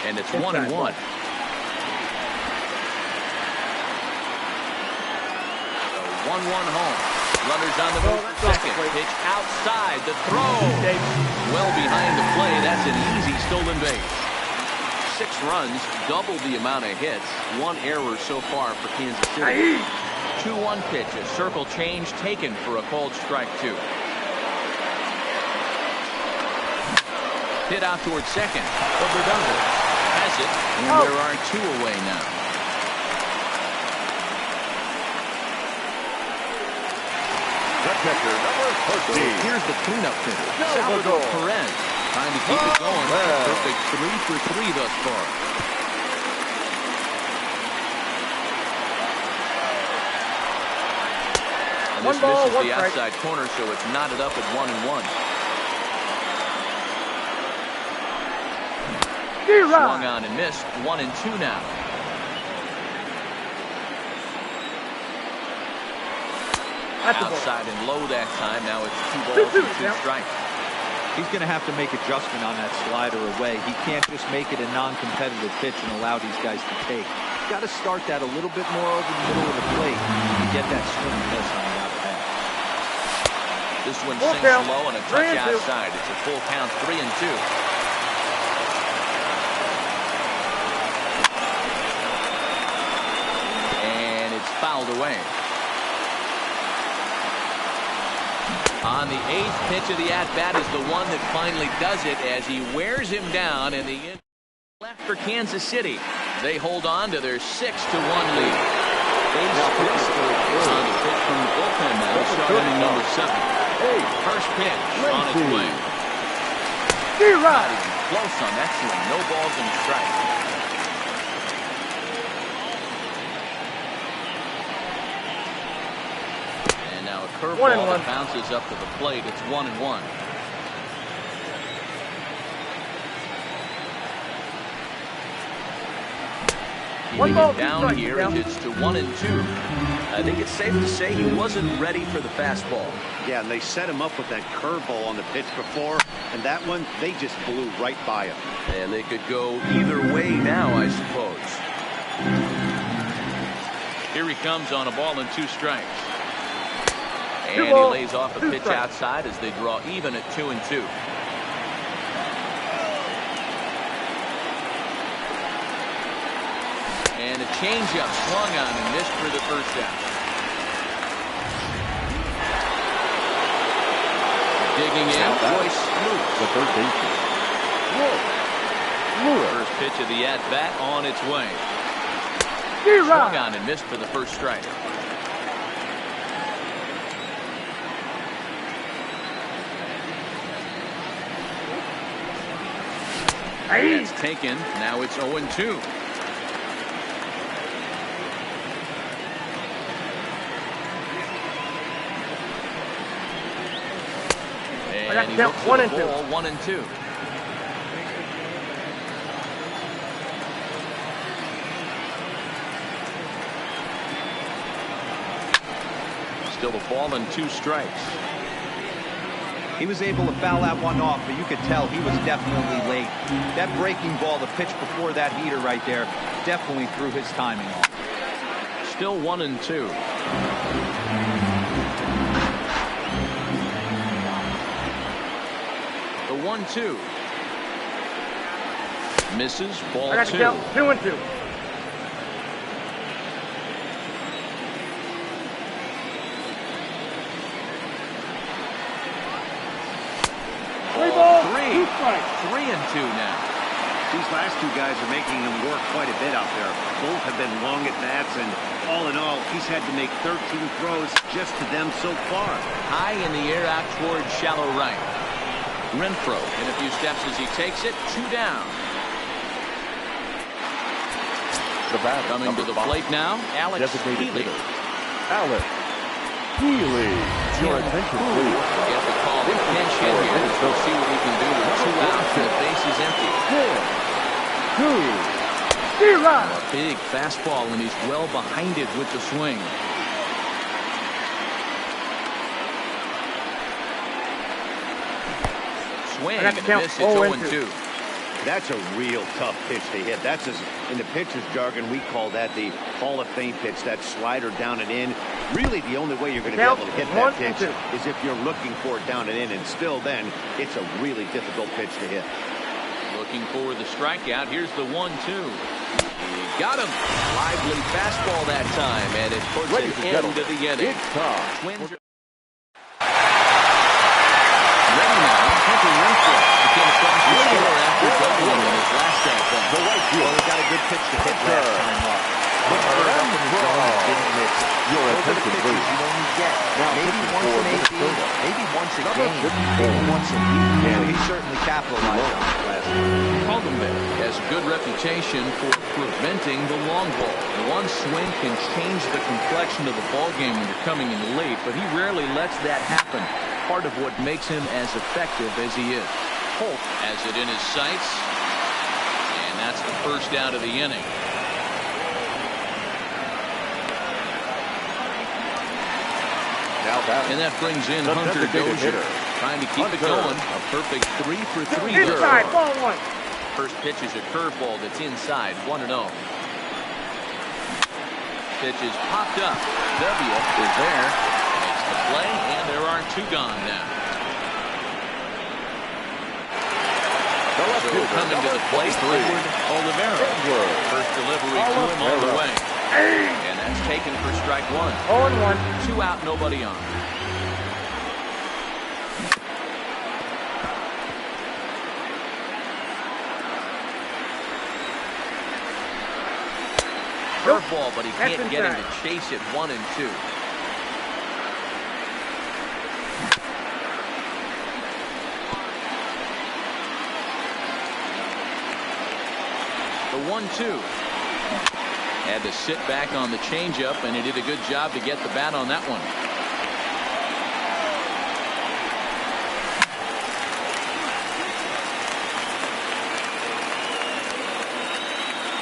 And it's 1-1. 1-1 home. Runners on the move for second. Pitch outside. The throw. Well behind the play. That's an easy stolen base. 6 runs, double the amount of hits. 1 error so far for Kansas City. 2-1 pitch. A circle change taken for a called strike 2. Hit out towards second. Obradovic has it, and there are 2 away now. The catcher, number 13. Here's the cleanup hitter, Salvador Perez. Trying to keep it going. Perfect 3 for 3 thus far. And this misses the outside corner, so it's knotted up at 1-1. Swung on and missed. 1-2 now. Outside and low that time. Now it's 2 balls and 2 strikes. He's going to have to make adjustment on that slider away. He can't just make it a non-competitive pitch and allow these guys to take. Got to start that a little bit more over the middle of the plate to get that swing and miss on the out pass. This one sinks low and a touch outside. It's a full count, 3-2. And it's fouled away. On the 8th pitch of the at-bat is the one that finally does it as he wears him down in the left for Kansas City. They hold on to their 6-1 lead. Ace on the pitch from the bullpen now, starting in number 7. First pitch on its way. Not even close on that swing. No balls and strikes. Curveball that bounces up to the plate. It's 1-1. Keeping it down here as it's to 1-2. I think it's safe to say he wasn't ready for the fastball. Yeah, and they set him up with that curveball on the pitch before, and that one, they just blew right by him. And they could go either way now, I suppose. Here he comes on a ball and 2 strikes. And he lays off a pitch outside as they draw even at 2-2. And a changeup swung on and missed for the first out. Digging in, Royce Lewis. The third baseman. First pitch of the at-bat on its way. Swung on and missed for the first strike. That's taken. Now it's 0-2. And he looks for the ball, 1-2. Still a ball and 2 strikes. He was able to foul that one off, but you could tell he was definitely late. That breaking ball, the pitch before that heater right there, definitely threw his timing off. Still 1-2. The 1-2. Misses, ball 2. 2-2. Three and 2 now. These last 2 guys are making him work quite a bit out there. Both have been long at bats, and all in all, he's had to make 13 throws just to them so far. High in the air out towards shallow right. Renfroe in a few steps as he takes it. 2 down. Coming to the plate now, Alex Healy. Alex Healy. Your attention, please. Get the call. The pinch hit here. We'll see what he can do with 2 outs and the base is empty. 2-0. A big fastball, and he's well behind it with the swing. Swing and miss. It's 0-2. That's a real tough pitch to hit. That's, in the pitcher's jargon, we call that the Hall of Fame pitch, that slider down and in. Really, the only way you're going to be able to hit that pitch is if you're looking for it down and in, and still then, it's a really difficult pitch to hit. Looking for the strikeout. Here's the 1-2. He got him. Lively fastball that time, and it puts an end to the inning. Twins ready now. Hunter Renfroe became across the score after doubling in his last at bat. Well, he got a good pitch to hit last time up. Didn't miss. Your attention, please. You only get maybe once in 8 games, maybe once a game, maybe once a week. So he certainly capitalized on it last time. Caldwell has a good reputation for preventing the long ball. One swing can change the complexion of the ball game when you're coming in late, but he rarely lets that happen. Part of what makes him as effective as he is. Holt has it in his sights. And that's the first out of the inning. And that brings in Hunter Dozier, trying to keep it going. A perfect 3 for 3 there. Inside, ball one. First pitch is a curveball that's inside, 1-0. Pitch is popped up. W is there. Makes the play, and there are 2 gone now. So coming to the plate, Edward Oliveira. First delivery to him on the way. And that's taken for strike 1. 0-1. 2 out, nobody on. Curveball, but he can't get him to chase it. 1-2. The 1-2. Had to sit back on the changeup, and he did a good job to get the bat on that one.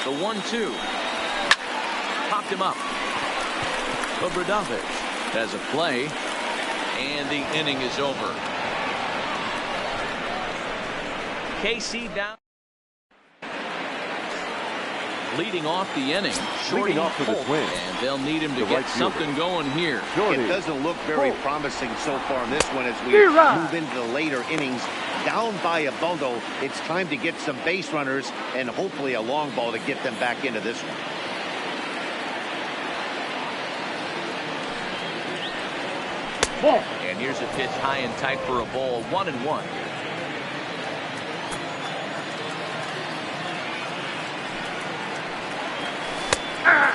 The 1-2. Popped him up. Obradovic has a play, and the inning is over. KC down. Leading off the inning, Shorty Holt, and they'll need him to get something going here. It doesn't look very promising so far in this one as we move into the later innings. Down by a bundle, it's time to get some base runners and hopefully a long ball to get them back into this one. And here's a pitch high and tight for a ball, 1-1.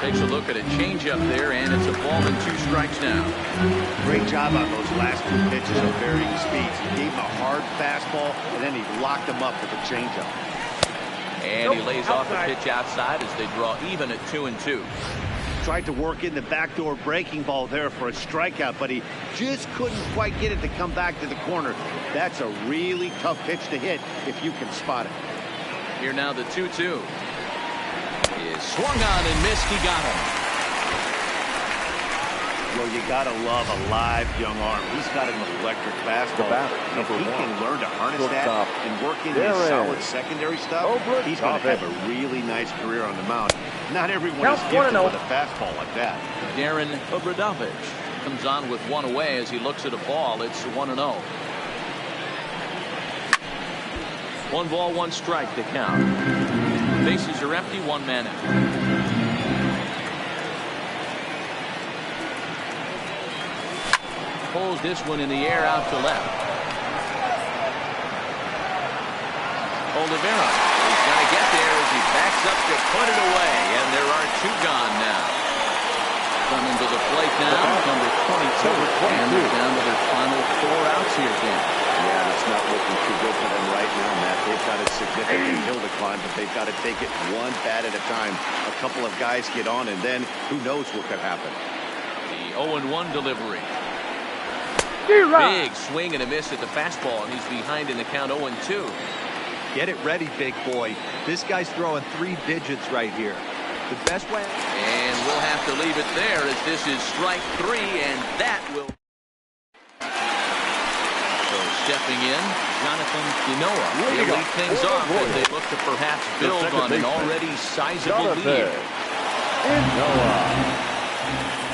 Takes a look at a changeup there, and it's a ball and 2 strikes now. Great job on those last 2 pitches of varying speeds. He gave him a hard fastball, and then he locked him up with a changeup. And he lays off a pitch outside as they draw even at 2-2. Tried to work in the backdoor breaking ball there for a strikeout, but he just couldn't quite get it to come back to the corner. That's a really tough pitch to hit if you can spot it. Here now the 2-2. Is swung on and missed. He got him. Well, you gotta love a live young arm. He's got an electric fastball. If he can learn to harness that and work in his solid secondary stuff, he's going to have a really nice career on the mound. Not everyone is gifted with a fastball like that. Darren Obradovic comes on with 1 away as he looks at a ball. It's 1-0. 1 ball, 1 strike to count. Bases are empty, 1 man out. Pulls this one in the air out to left. Oliveira is going to get there as he backs up to put it away, and there are 2 gone now. Coming to the plate now, number 22, and they're down to their final 4 outs here, Dan. Yeah, it's not looking too good for them right now, Matt. They've got a significant hill to climb, but they've got to take it 1 bat at a time. A couple of guys get on, and then who knows what could happen. The 0-1 delivery. Big swing and a miss at the fastball, and he's behind in the count 0-2. Get it ready, big boy. This guy's throwing 3 digits right here. The best way. And we'll have to leave it there as this is strike 3, and that will. So stepping in, Jonathan Dinoa. They lead things off as they look to perhaps build on an already sizable lead.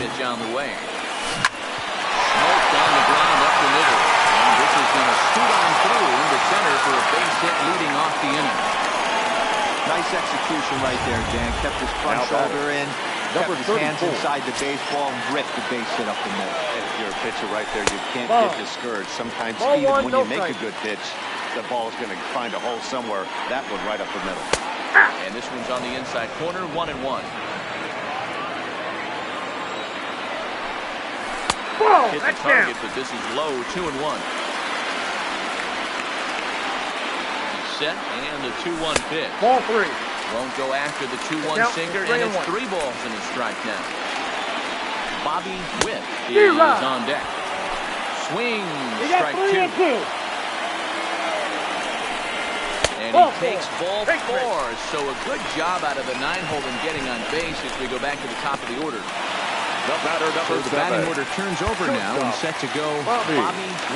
Pitch on the way. Smoked on the ground up the middle. And this is going to scoot on through into center for a base hit leading off the inning. Nice execution right there, Dan. Kept his front shoulder in, kept his hands inside the baseball, and ripped the base hit up the middle. If you're a pitcher right there, you can't get discouraged. Sometimes even when you make a good pitch, the ball's going to find a hole somewhere. That one right up the middle. And this one's on the inside corner, 1-1. Hit the target, but this is low, 2-1. Set and the 2-1 pitch. Ball 3. Won't go after the 2-1 sinker, and it's 3 balls and a strike now. Bobby Witt is on deck. Swing, strike 2. And he takes ball 4. So a good job out of the 9-hole in getting on base as we go back to the top of the order. The batter, number So the batting order turns over now and set to go Bobby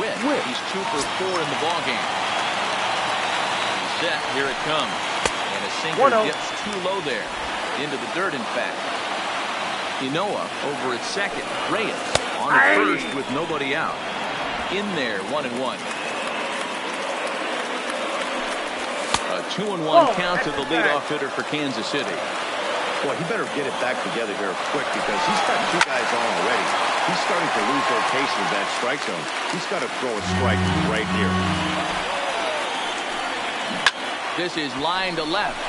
Witt. He's 2 for 4 in the ballgame. Set, here it comes. And a sinker dips too low there. Into the dirt, in fact. Inoa over at second. Reyes on at first with nobody out. In there, 1-1. A 2-1 count to the leadoff hitter for Kansas City. Boy, he better get it back together here quick because he's got 2 guys on already. He's starting to lose rotation in that strike zone. He's got to throw a strike right here. This is line to left.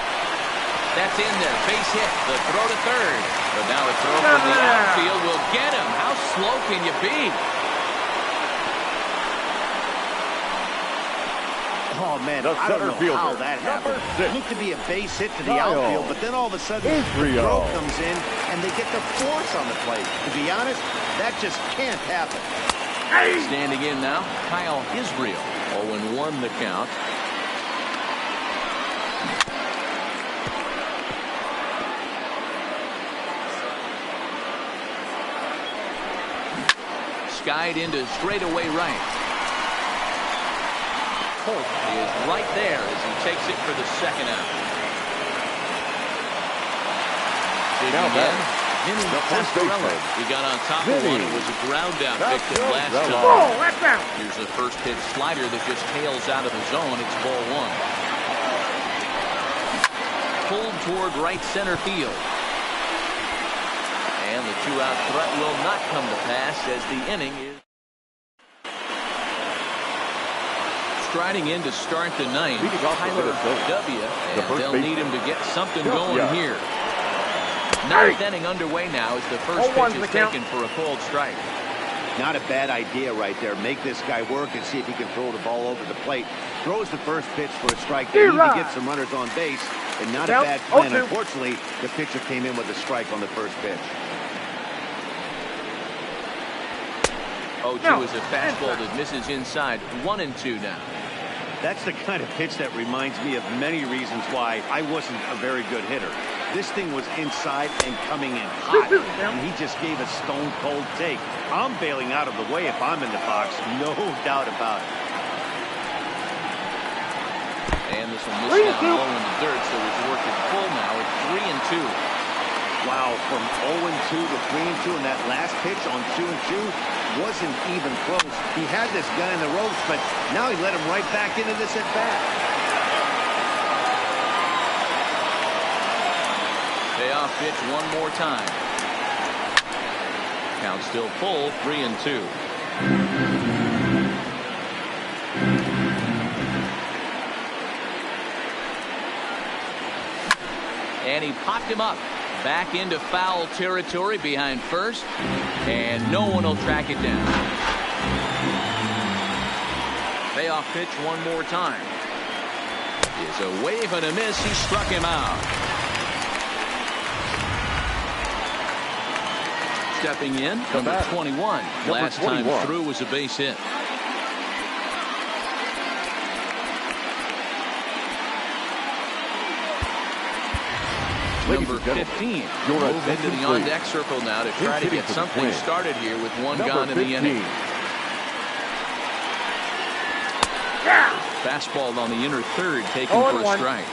That's in there. Base hit. The throw to third. But now a throw from the outfield will get him. How slow can you be? Oh, man, I don't know how that happened. It looked to be a base hit to the outfield, but then all of a sudden the throw comes in, and they get the force on the plate. To be honest, that just can't happen. Standing in now, Kyle Israel. 0-1 the count. Skied into straightaway right. Holt is right there as he takes it for the second out. Digging in, Vinny Pasquarello. He got on top of one and was a ground out victim last time. Here's the first pitch slider that just tails out of the zone. It's ball 1. Pulled toward right center field. And the 2-out threat will not come to pass as the inning is. Striding in to start the 9th, Tyler W. And they'll need him to get something going here. 9th inning underway now as the first pitch is taken for a called strike. Not a bad idea right there. Make this guy work and see if he can throw the ball over the plate. Throws the first pitch for a strike. They need to get some runners on base, and not a bad plan. Unfortunately, the pitcher came in with a strike on the first pitch. 0-2 is a fastball that misses inside. 1-2 now. That's the kind of pitch that reminds me of many reasons why I wasn't a very good hitter. This thing was inside and coming in hot, and he just gave a stone-cold take. I'm bailing out of the way if I'm in the box, no doubt about it. And this one missed down low in the dirt, so he's worked it full now at 3-2. Wow, from 0-2 to 3-2, and that last pitch on 2-2 wasn't even close. He had this guy in the ropes, but now he let him right back into this at bat. Payoff pitch one more time. Count still full, 3-2. And he popped him up. Back into foul territory behind first, and no one will track it down. Payoff pitch one more time. Is a wave and a miss. He struck him out. Stepping in, number 21. Last time through was a base hit. Number 15 move into the on-deck circle now to try to get something started here with one gone in the inning. Fastball on the inner third taken for a strike.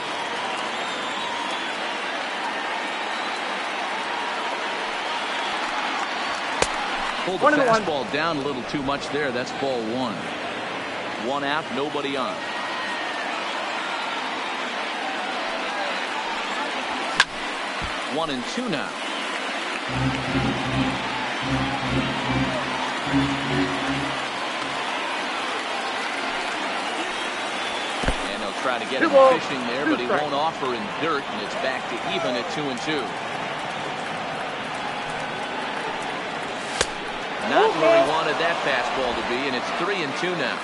Pulled the fastball down a little too much there. That's ball 1. 1 out, nobody on. One and 2 now. And they'll try to get him fishing there, but he won't offer in dirt, and it's back to even at 2-2. Not where he wanted that fastball to be, and it's 3-2 now.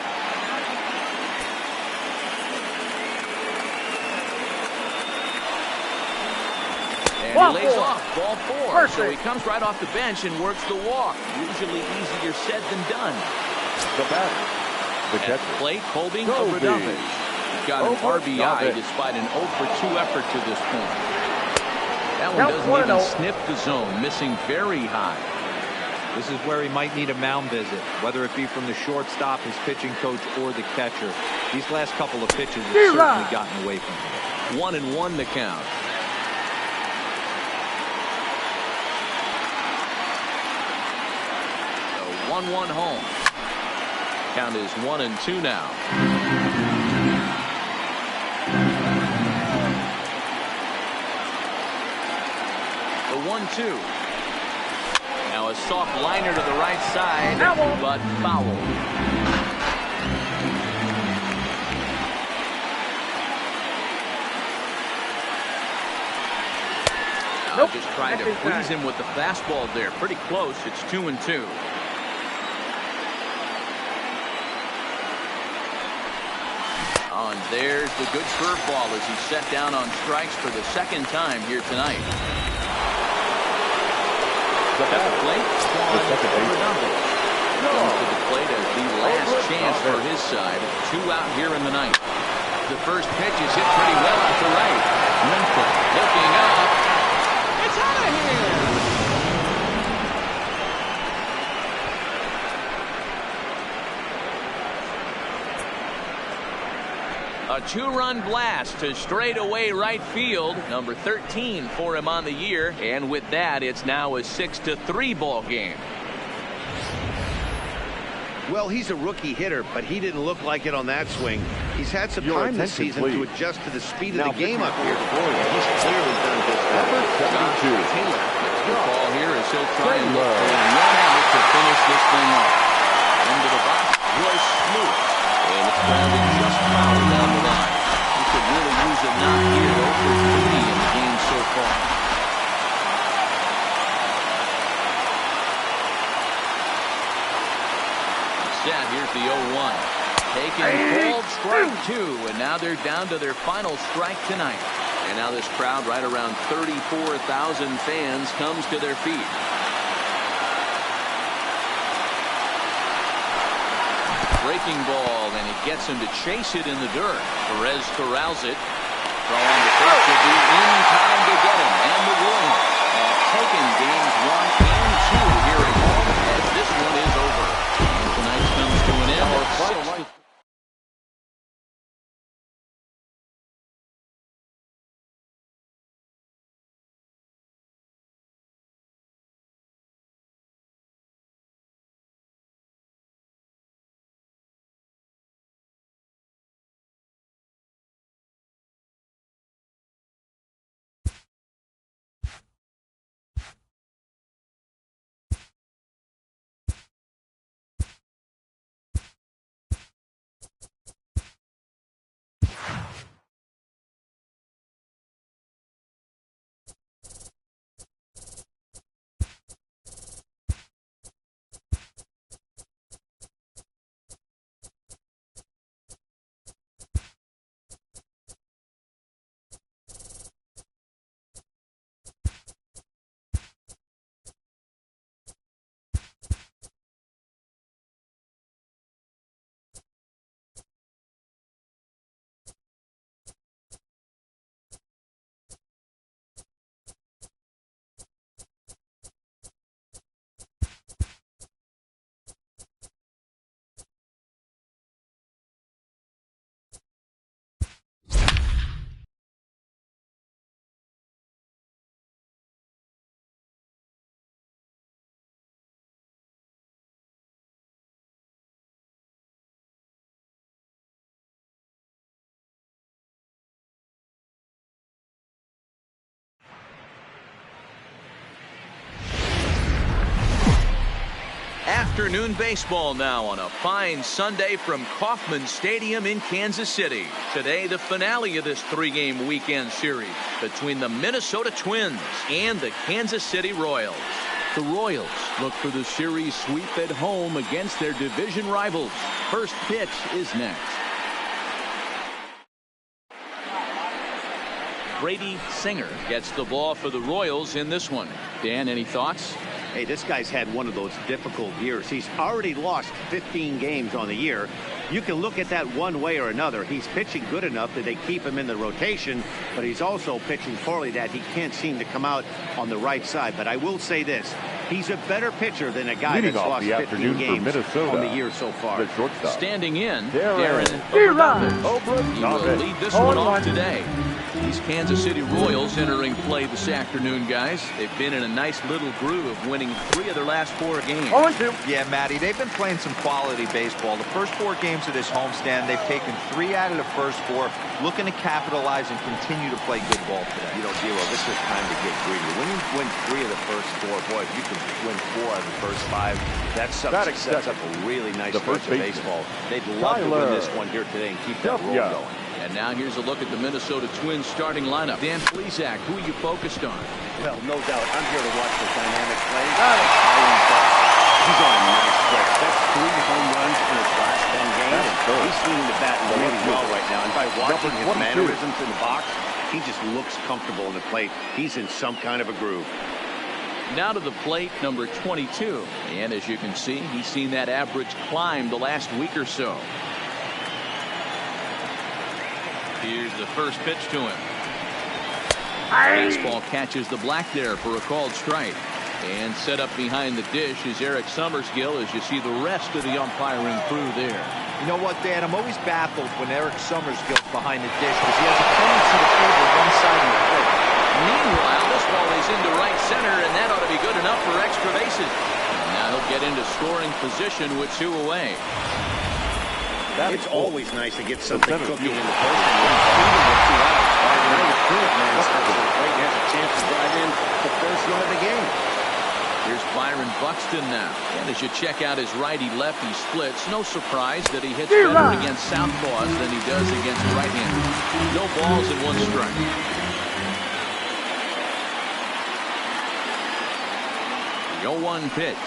And he lays off, ball 4. So he comes right off the bench and works the walk. Usually easier said than done. The batter, the catcher, plate, Colby Rodovich. got an RBI despite an 0 for 2 effort to this point. That one doesn't even sniff the zone, missing very high. This is where he might need a mound visit, whether it be from the shortstop, his pitching coach, or the catcher. These last couple of pitches have certainly gotten away from him. 1-1 the count. A 1-1 home. Count is 1-2 now. The 1-2. Now a soft liner to the right side, but foul. Now just trying to freeze him with the fastball there. Pretty close. It's 2-2. Oh, and there's the good curveball as he's set down on strikes for the second time here tonight. At the plate, Juan Rodriguez comes to the plate as the last chance for his side. 2 out here in the ninth. The first pitch is hit pretty well out to right. Minka looking up. It's out of here. A 2-run blast to straightaway right field. Number 13 for him on the year. And with that, it's now a 6-3 ball game. Well, he's a rookie hitter, but he didn't look like it on that swing. He's had some time this season to adjust to the speed of the game up here. He's clearly done just that. The ball here is he'll try and look for 1 out to finish this thing off. Into the box, Royce Smoot. And it's grounded just foul down the line. He could really use a knock here. 0 for 3 in the game so far. Set. Here's the 0-1. Taken called strike 2, and now they're down to their final strike tonight. And now this crowd, right around 34,000 fans, comes to their feet. Breaking ball, and he gets him to chase it in the dirt. Perez corrals it. Throwing the pitch to be in time to get him. And the Royals have taken games 1 and 2 here at home as this one is over. And tonight comes to an end. Afternoon baseball now on a fine Sunday from Kauffman Stadium in Kansas City. Today, the finale of this 3-game weekend series between the Minnesota Twins and the Kansas City Royals. The Royals look for the series sweep at home against their division rivals. First pitch is next. Brady Singer gets the ball for the Royals in this one. Dan, any thoughts? Hey, this guy's had one of those difficult years. He's already lost 15 games on the year. You can look at that one way or another. He's pitching good enough that they keep him in the rotation, but he's also pitching poorly that he can't seem to come out on the right side. But I will say this. He's a better pitcher than a guy that's lost 15 games on the year so far. Standing in, Darren Obradovich. He will lead this one off today. These Kansas City Royals entering play this afternoon, guys. They've been in a nice little groove, winning 3 of their last 4 games. Yeah, Matty, they've been playing some quality baseball. The first 4 games of this homestand, they've taken 3 out of the first 4, looking to capitalize and continue to play good ball today. You know, D'Lo, this is time to get greedy. When you win 3 of the first 4, boy, if you can win 4 out of the first 5, that sets up a really nice stretch of baseball. They'd love to win this one here today and keep that roll going. And now here's a look at the Minnesota Twins starting lineup. Dan Plesac, who are you focused on? Well, no doubt. I'm here to watch the dynamic play. He's on a nice stretch. That's 3 home runs in his last 10 games. He's swinging the bat really well right now. And by watching his mannerisms in the box, he just looks comfortable in the plate. He's in some kind of a groove. Now to the plate, number 22. And as you can see, he's seen that average climb the last week or so. Here's the first pitch to him. Fastball catches the black there for a called strike. And set up behind the dish is Eric Summersgill as you see the rest of the umpiring crew there. You know what, Dan? I'm always baffled when Eric Summersgill's behind the dish because he has a tendency to favor one side of the plate. Meanwhile, this ball is into right center, and that ought to be good enough for extra bases. And now he'll get into scoring position with 2 away. It's always nice to get something cooking in the first inning. Even with 2 outs. Now the Cleveland man steps in the plate and has a chance to drive in the first run of the game. Here's Byron Buxton now. And as you check out his righty-lefty splits, no surprise that he hits better against southpaws than he does against right-handers. No balls and 1 strike. The 0-1 pitch.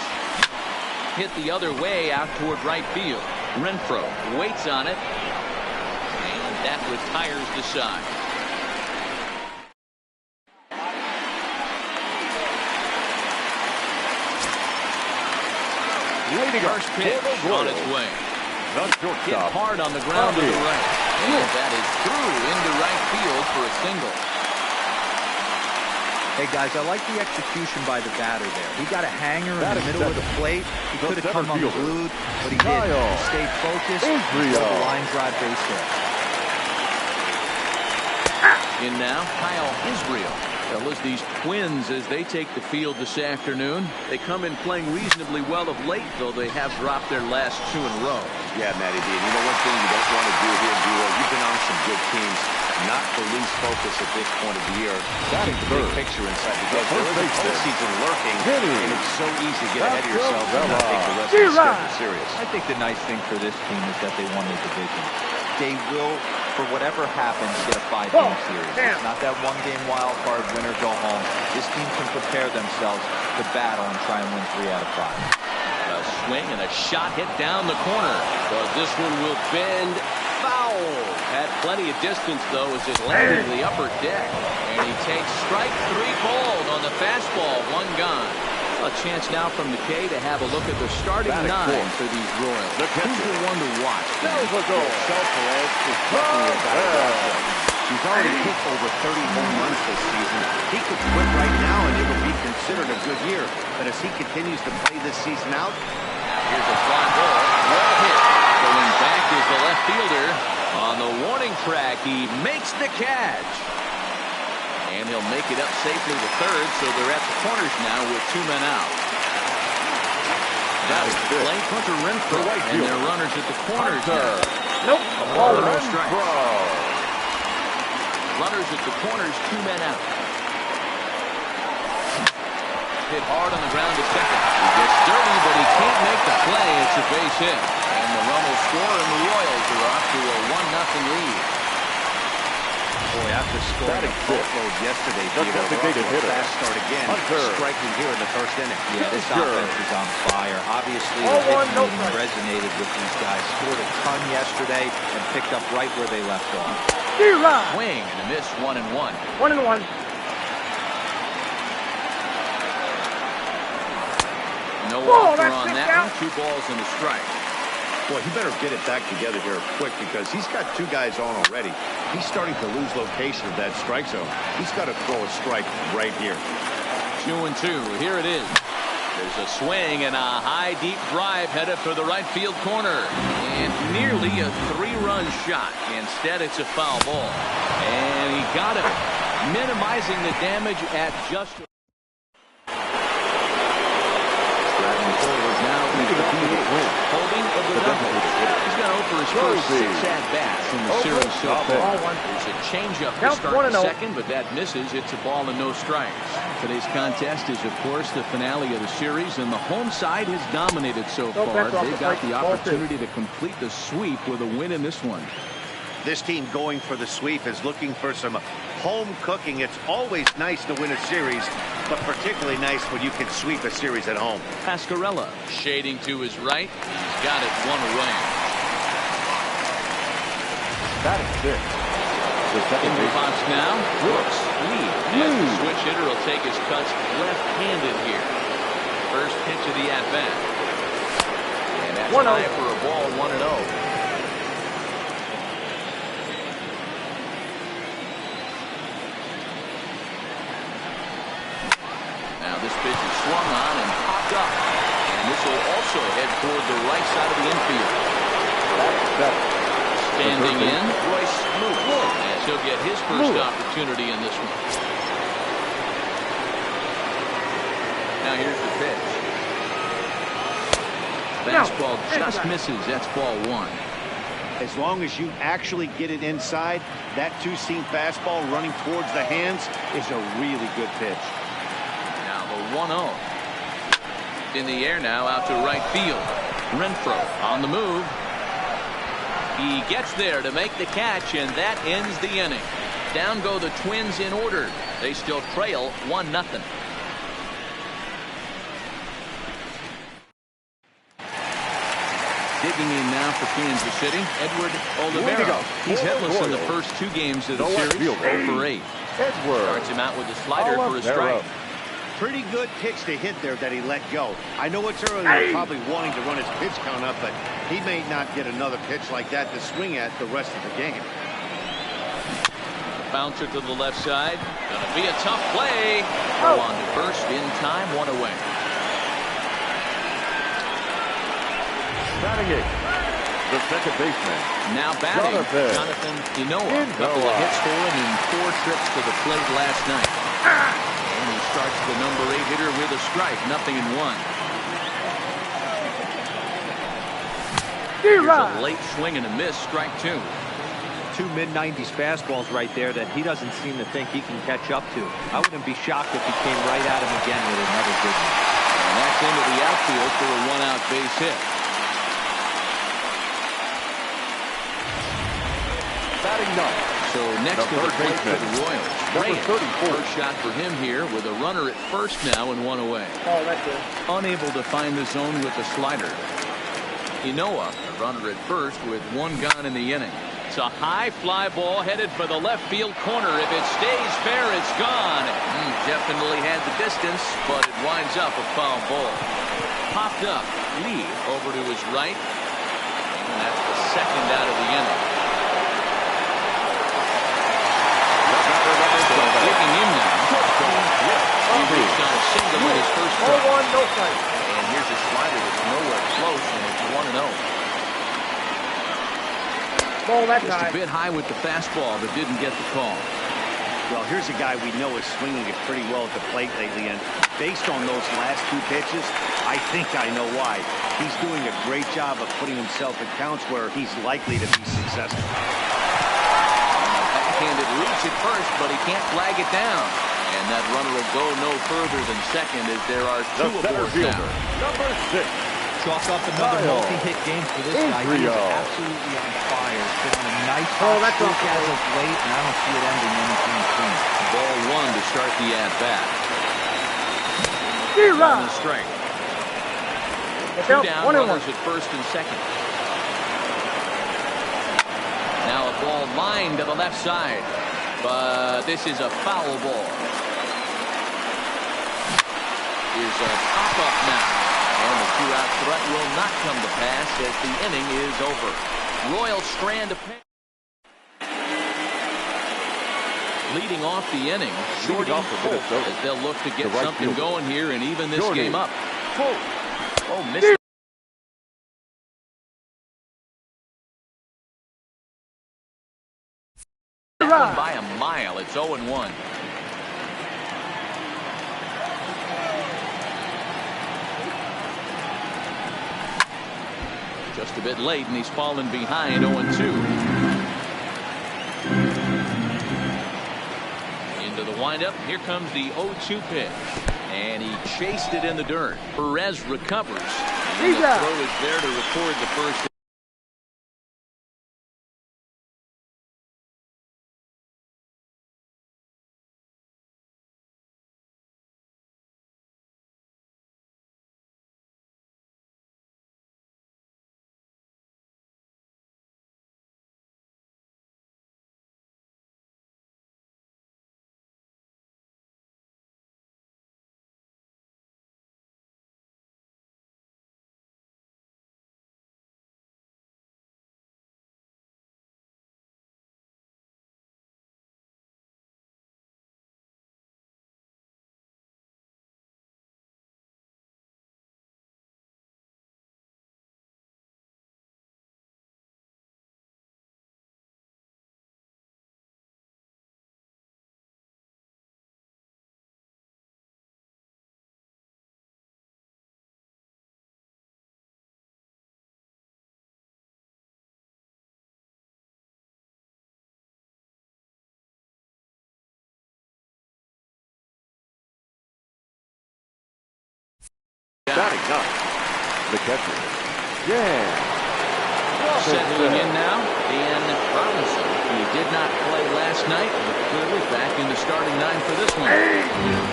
Hit the other way out toward right field. Renfroe waits on it, and that retires the side. First pitch on its way. Hit hard on the ground to the right, and that is through into right field for a single. Hey, guys, I like the execution by the batter there. He got a hanger in the middle of the plate. He could have come unglued, but he did. He stayed focused. The line drive base there. In now, Kyle Israel. Fellas, these Twins, as they take the field this afternoon, they come in playing reasonably well of late, though they have dropped their last 2 in a row. Yeah, Matty D. And you know one thing you don't want to do here, D'Lo? You've been on some good teams. Not to lose focus at this point of the year. Keep the big picture inside because there is a postseason lurking, and it's so easy to get ahead of yourself and not take the rest of the schedule serious. I think the nice thing for this team is that they won the division. They will, for whatever happens, get a 5-game series. It's not that 1-game wild card, win or go home. This team can prepare themselves to battle and try and win 3 out of 5. A swing and a shot hit down the corner. But this one will bend foul. Had plenty of distance, though, as it landed in the upper deck. And he takes strike 3 called on the fastball. 1 gone. A chance now from McKay to have a look at the starting 9 for these Royals. Who's the one to watch? He's already hit over 30 home runs this season. He could quit right now and it would be considered a good year. But as he continues to play this season out, here's a fly ball. Well hit. Going back is the left fielder. On the warning track, he makes the catch. And he'll make it up safely to third, so they're at the corners now with 2 men out. That is Blake Hunter Renfroe, and their runners at the corners now. Nope. A ball and no strikes. Runners at the corners, 2 men out. Hit hard on the ground to second. He gets dirty, but he can't make the play. It's a base hit. And the run will score, and the Royals are off to a 1-0 lead. Boy, after scoring a boatload yesterday, fast start again, striking here in the first inning. Yeah, this offense is on fire. Obviously, the hitting meeting resonated with these guys. Scored a ton yesterday and picked up right where they left off. Swing and a miss, 1-1. 1-1. offer on that one. 2 balls and a strike. Boy, he better get it back together here quick because he's got 2 guys on already. He's starting to lose location of that strike zone. He's got to throw a strike right here. 2-2. Here it is. There's a swing and a high deep drive headed for the right field corner. And nearly a 3-run shot. Instead, it's a foul ball. And he got it, minimizing the damage at just. Driving forward now into the holding of the double. He's got over his first 6 at-bats in the series so far. There's a changeup to start the second, but that misses. It's a ball and no strikes. Today's contest is, of course, the finale of the series, and the home side has dominated so far. They've got the opportunity to complete the sweep with a win in this one. This team going for the sweep is looking for some home cooking. It's always nice to win a series, but particularly nice when you can sweep a series at home. Pascarella shading to his right. He's got it 1 away. Batting 6. In the box now, Brooks Lee. As the switch hitter will take his cuts left-handed here. First pitch of the at-bat. And that's high for a ball, 1-0. This pitch is swung on and popped up. And this will also head toward the right side of the infield. Standing in, Royce Moore. As he'll get his first opportunity in this one. Now here's the pitch. Fastball just misses. That's ball 1. As long as you actually get it inside, that 2-seam fastball running towards the hands is a really good pitch. 1-0. In the air now, out to right field. Renfroe on the move. He gets there to make the catch, and that ends the inning. Down go the Twins in order. They still trail 1-0. Digging in now for Kansas City, Edward Olivera. He's hitless in the first 2 games of the series. 0 for 8. Starts him out with a slider for a strike. Pretty good pitch to hit there that he let go. I know it's early, and probably wanting to run his pitch count up, but he may not get another pitch like that to swing at the rest of the game. Bouncer to the left side. Gonna be a tough play. Go on to first in time, 1 away. Batting 8. The second baseman. Now batting, Jonathan Inoa. Couple of hits for him in 4 trips to the plate last night. And he starts the number 8 hitter with a strike, 0-1. Here's a late swing and a miss, strike 2. 2 mid-90s fastballs right there that he doesn't seem to think he can catch up to. I wouldn't be shocked if he came right at him again with another good one. And that's into the outfield for a 1-out base hit. Batting 9. So next to the plate for the Royals. Number 34. First shot for him here with a runner at first now and 1 away. Unable to find the zone with the slider. Inoa, a runner at first with 1 gone in the inning. It's a high fly ball headed for the left field corner. If it stays fair, it's gone. Definitely had the distance, but it winds up a foul ball. Popped up. Lee over to his right. And that's the second out of the inning. Looking in now. He reached on a single in his first strike. And here's a slider that's nowhere close, and it's 1-0. Just a bit high with the fastball, but didn't get the call. Well, here's a guy we know is swinging it pretty well at the plate lately, and based on those last 2 pitches, I think I know why. He's doing a great job of putting himself in counts where he's likely to be successful. Backhanded reach at first, but he can't flag it down. And that runner will go no further than second as there are 2 aboard now. Number 6. Chalk up another multi-hit game for this guy. He is absolutely on fire. It's been a nice streak as of late, and I don't see it ending anytime soon. Ball 1 to start the at-bat. On the strike. 2 down, runners at first and second. Now a ball lined to the left side, but this is a foul ball. Here's a pop-up now, and not come to pass as the inning is over. Royals strand a pair. Leading off the inning, Shorty Holt, as they'll look to get something going here and even this game up. Oh, missed. By a mile. It's 0-1. Just a bit late, and he's fallen behind 0-2. Into the windup. Here comes the 0-2 pitch. And he chased it in the dirt. Perez recovers. And the throw is there to record the first. Batting up, the catcher. Settling in now, Dan Robinson. He did not play last night, but clearly back in the starting nine for this one.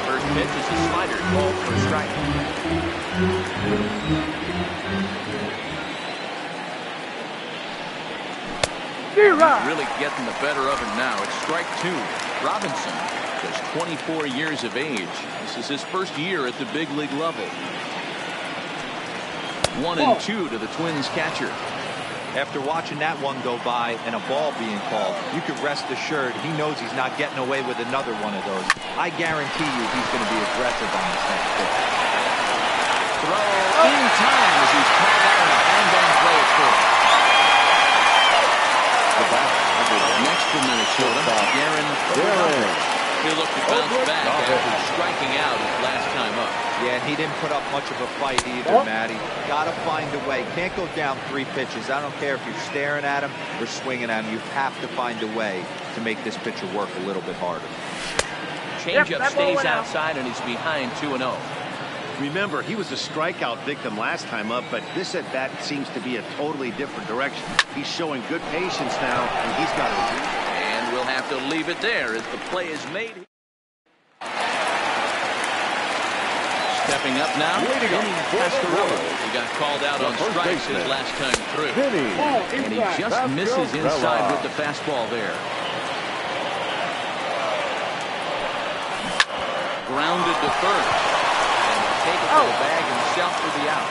First pitch is a slider, called for a strike. Really getting the better of him now. It's strike two. Robinson is 24 years of age. This is his first year at the big league level. 1-2 to the Twins catcher. After watching that one go by and a ball being called, you could rest assured he knows he's not getting away with another one of those. I guarantee you he's going to be aggressive on this next pitch. Throw in time as he's called out and then play it through. Next to Minnesota, Darren. He looked to bounce back after striking out his last time up. Yeah, and he didn't put up much of a fight either, Matty. Got to find a way. Can't go down 3 pitches. I don't care if you're staring at him or swinging at him. You have to find a way to make this pitcher work a little bit harder. Changeup stays outside, and he's behind 2-0. Remember, he was a strikeout victim last time up, but this at bat seems to be a totally different direction. He's showing good patience now, and he's got a. And we'll have to leave it there as the play is made. Stepping up now, Vinny Pasquarello. He got called out on strikes his last time through. And he just misses inside with the fastball there. Grounded to first. And take it to the bag himself for the out.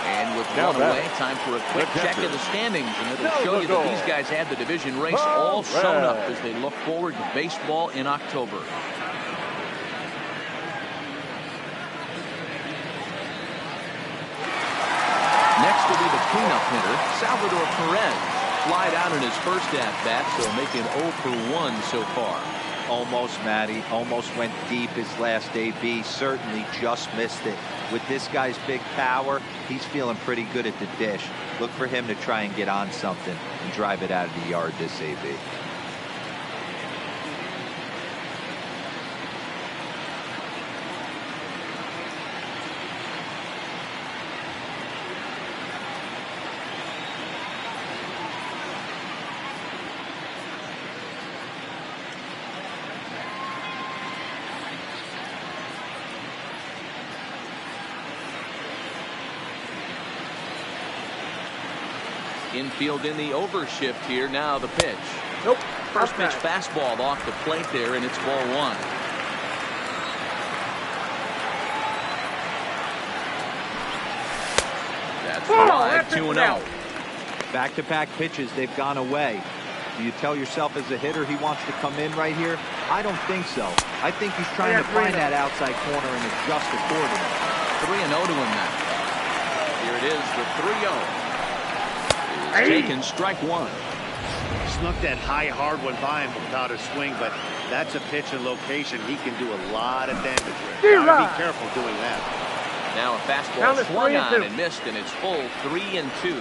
And with one away, time for a quick check of the standings. And it'll show you that these guys had the division race all sewn up as they look forward to baseball in October. Next will be the cleanup hitter, Salvador Perez. Flied out in his first at-bat, so making 0 for 1 so far. Almost, Matty. Almost went deep his last AB. Certainly just missed it. With this guy's big power, he's feeling pretty good at the dish. Look for him to try and get on something and drive it out of the yard this AB. Infield in the overshift here. Now the pitch. First pitch fastball off the plate there, and it's ball 1. That's wide 2-0. Back-to-back pitches, they've gone away. Do you tell yourself as a hitter he wants to come in right here? I don't think so. I think he's trying to find that outside corner and adjust accordingly. 3-0 to him now. Here it is, the 3-0. He's taken strike one. Snuck that high, hard one by him without a swing, but that's a pitch and location he can do a lot of damage with. Gotta be careful doing that. Now a fastball swung on and missed, and it's full 3-2.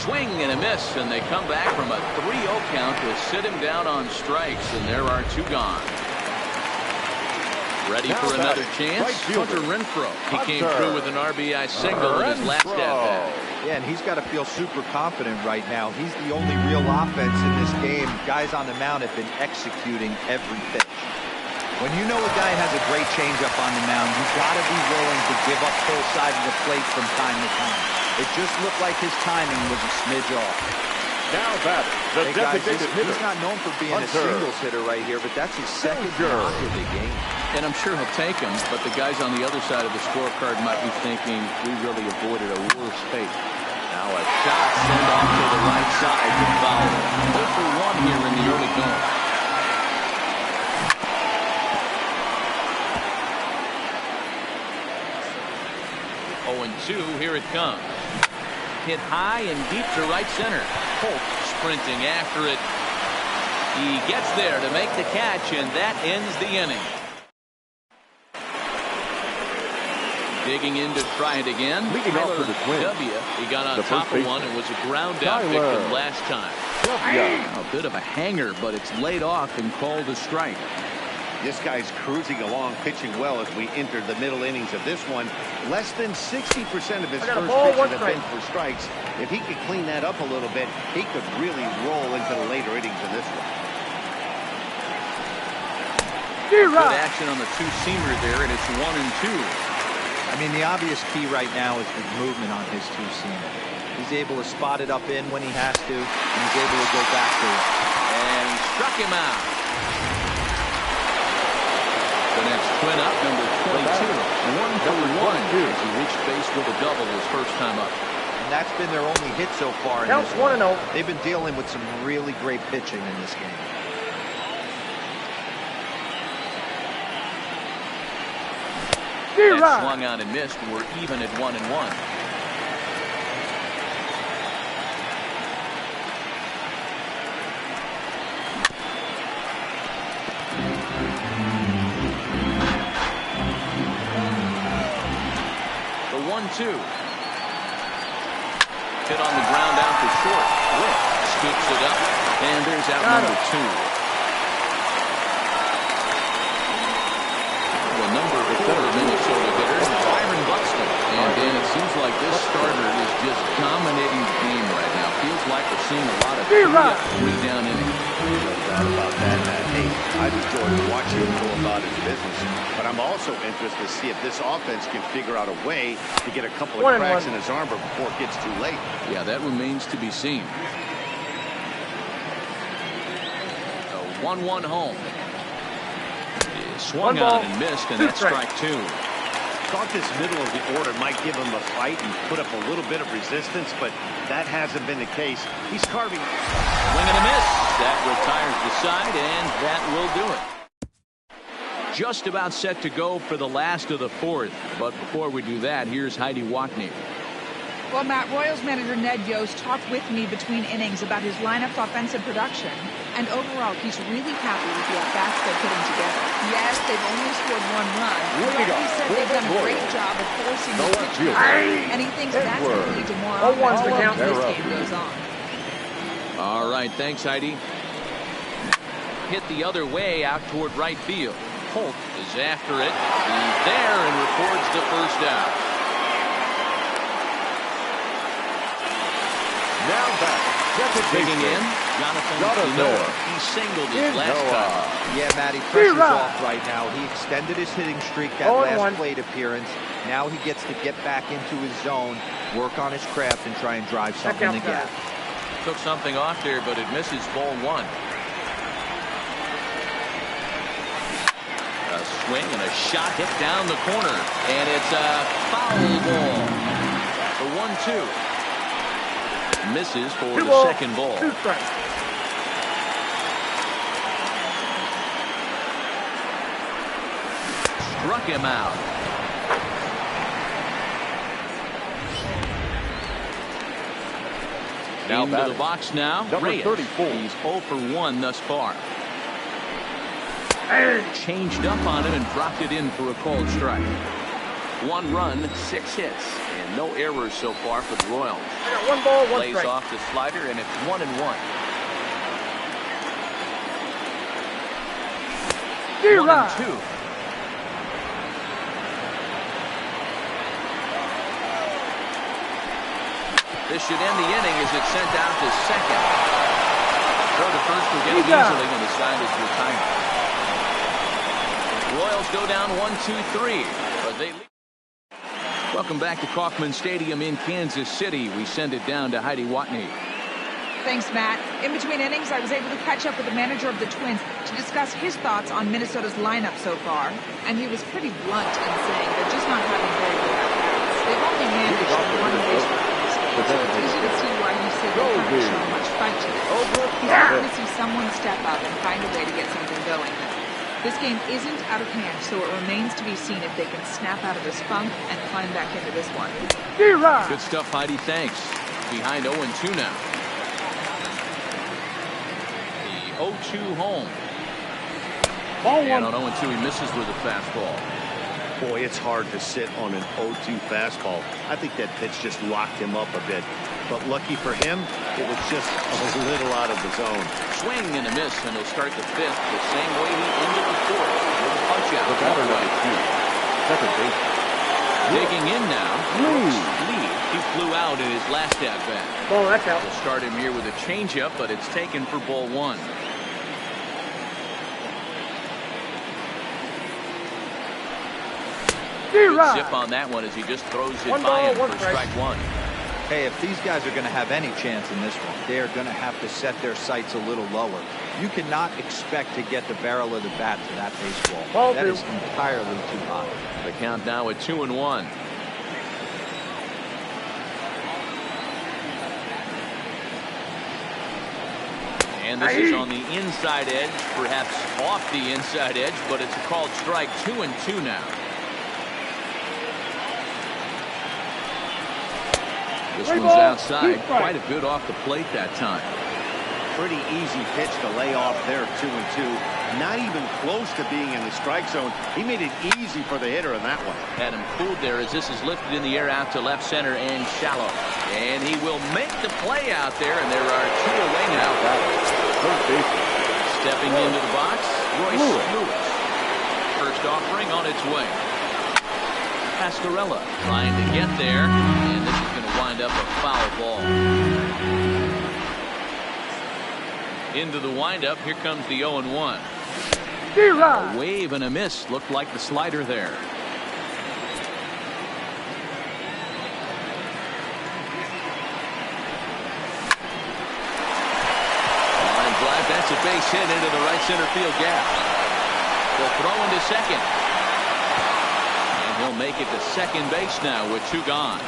Swing and a miss, and they come back from a 3-0 count to sit him down on strikes, and there are two gone. Ready for another chance? Hunter Renfroe. He came through with an RBI single in his last at-bat. Yeah, and he's got to feel super confident right now. He's the only real offense in this game. Guys on the mound have been executing every pitch. When you know a guy has a great changeup on the mound, you've got to be willing to give up full side of the plate from time to time. It just looked like his timing was a smidge off. Now batting, the designated hitter. He's not known for being a singles hitter right here, but that's his second knock of the game. And I'm sure he'll take him, but the guys on the other side of the scorecard might be thinking we really avoided a worse fate. Now a shot sent off to the right side to foul. 0 for 1 here in the early going. Here it comes. Hit high and deep to right center. Holt sprinting after it. He gets there to make the catch, and that ends the inning. Digging in to try it again. Leading off for the Twins. He got on top of one and was a ground out victim last time. A bit of a hanger, but it's laid off and called a strike. This guy's cruising along, pitching well as we enter the middle innings of this one. Less than 60% of his first pitches have been for strikes. If he could clean that up a little bit, he could really roll into the later innings of this one. Good action on the two-seamer there, and it's 1-2. I mean, the obvious key right now is the movement on his two-seamer. He's able to spot it up in when he has to, and he's able to go back to it. And struck him out. The next twin up, number 22. 1 for 1 as he reached base with a double his first time up. And that's been their only hit so far in this one. They've been dealing with some really great pitching in this game. That swung on and missed. We're even at 1-1. The 1-2. Hit on the ground out to short. Witt scoops it up, and there's out number 2. The number 4 Minnesota hitter, Byron Buxton. And Dan, it seems like this starter is just dominating the game right now. Feels like we're seeing a lot of 3-down innings. No doubt about that, Matt. Hey, I've enjoyed watching him go about his business, but I'm also interested to see if this offense can figure out a way to get a couple of cracks in his armor before it gets too late. Yeah, that remains to be seen. A 1-1 home. Swung on and missed, and that's strike 2. Thought this middle of the order might give him a fight and put up a little bit of resistance, but that hasn't been the case. He's carving. Swing and a miss. That retires the side, and that will do it. Just about set to go for the last of the fourth, but before we do that, here's Heidi Watney. Well, Matt, Royals manager Ned Yost talked with me between innings about his lineup's offensive production, and overall, he's really happy with the at-bats they're putting together. Yes, they've only scored 1 run, but he said they've done a great job of forcing the pitch count, and he thinks that's going to lead to more offense as this game goes on. All right, thanks, Heidi. Hit the other way out toward right field. Holt is after it. He's there and records the first out. Now back. Digging in, Jonathan Noah. He singled his last time. Yeah, Matty, pressure's off right now. He extended his hitting streak that last plate appearance. Now he gets to get back into his zone, work on his craft, and try and drive something in the gap. Took something off there, but it misses ball 1. A swing and a shot hit down the corner, and it's a foul ball. 1-2. Misses for Two the ball, second ball. 2 strikes. Struck him out. Now Into batting. the box now. Number Reyes. 34. He's 0 for 1 thus far. Changed up on him and dropped it in for a called strike. 1 run, 6 hits, and no errors so far for the Royals. I got 1 ball, 1 Lays strike. off the slider, and it's 1-1. D-Rod. 1-2. This should end the inning as it's sent out to second. Throw to first will get it easily when the side is retired. Royals go down 1-2-3, but they lead. Welcome back to Kauffman Stadium in Kansas City. We send it down to Heidi Watney. Thanks, Matt. In between innings, I was able to catch up with the manager of the Twins to discuss his thoughts on Minnesota's lineup so far. And he was pretty blunt in saying they're just not having very good at-bats. They've only managed one base run in this game, so it's easy to see why he said they haven't shown much fight to it. He's happy to see someone step up and find a way to get something going. This game isn't out of hand, so it remains to be seen if they can snap out of this funk and climb back into this one. D-Rod. Good stuff, Heidi. Thanks. Behind 0-2 now. The 0-2 home. Ball And 1. on 0-2, he misses with a fastball. Boy, it's hard to sit on an 0-2 fastball. I think that pitch just locked him up a bit. But lucky for him, it was just a little out of the zone. Swing and a miss, and he'll start the fifth the same way he ended the fourth with a punch out. The batter number 2. Second base. Digging in now. Lee. He flew out in his last at bat. Ball, that's out. We'll start him here with a changeup, but it's taken for ball 1. D-Rod. Zip on that one as he just throws it 1 by ball, him 1 for strike. strike 1. Hey, if these guys are going to have any chance in this one, they're going to have to set their sights a little lower. You cannot expect to get the barrel of the bat to that baseball. Ball That 2. is entirely too high. The count now at 2-1. And this is on the inside edge, perhaps off the inside edge, but it's a called strike. 2-2 now. This 3 one's balls, 2 outside, strikes. quite a bit off the plate that time. Pretty easy pitch to lay off there, 2-2. Not even close to being in the strike zone. He made it easy for the hitter in that one. Had him fooled there as this is lifted in the air out to left center and shallow. And he will make the play out there, and there are 2 away now. Third base. Stepping into the box, Royce Lewis. First offering on its way. Pasquarella trying to get there, and this is going to wind up a foul ball. Into the windup, here comes the 0-1. D-Rod. A wave and a miss, looked like the slider there. Line drive, that's a base hit into the right center field gap. They'll throw into second. And he'll make it to second base now with 2 gone.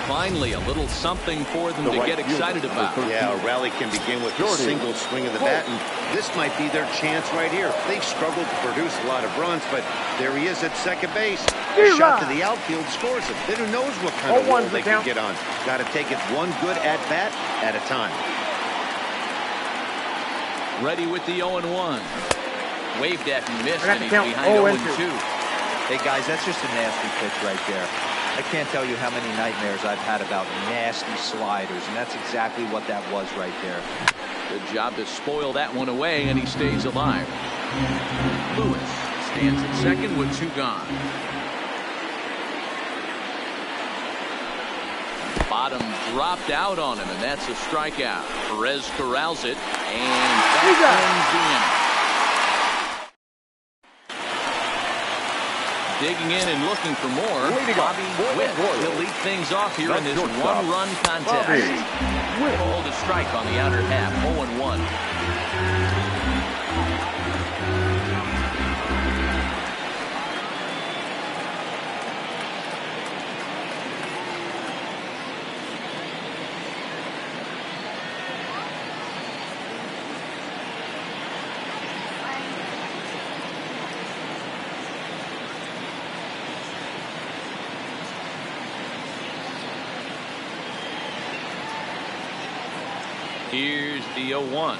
Finally, a little something for them to get excited about. Yeah, a rally can begin with a single swing of the bat, and this might be their chance right here. They've struggled to produce a lot of runs, but there he is at second base. A shot to the outfield scores him. Then who knows what kind of roll they can get on. Got to take it one good at-bat at a time. Ready with the 0-1. Waved at and missed, I got and the he's count. behind 0-2. 0-2. Hey, guys, that's just a nasty pitch right there. I can't tell you how many nightmares I've had about nasty sliders, and that's exactly what that was right there. Good job to spoil that one away, and he stays alive. Lewis stands at second with 2 gone. Bottom dropped out on him, and that's a strikeout. Perez corrals it, and that ends the inning. Digging in and looking for more, Bobby Witt. He'll lead things off here in this one-run contest. Hold a strike on the outer half, 0-1. Here's the 0-1.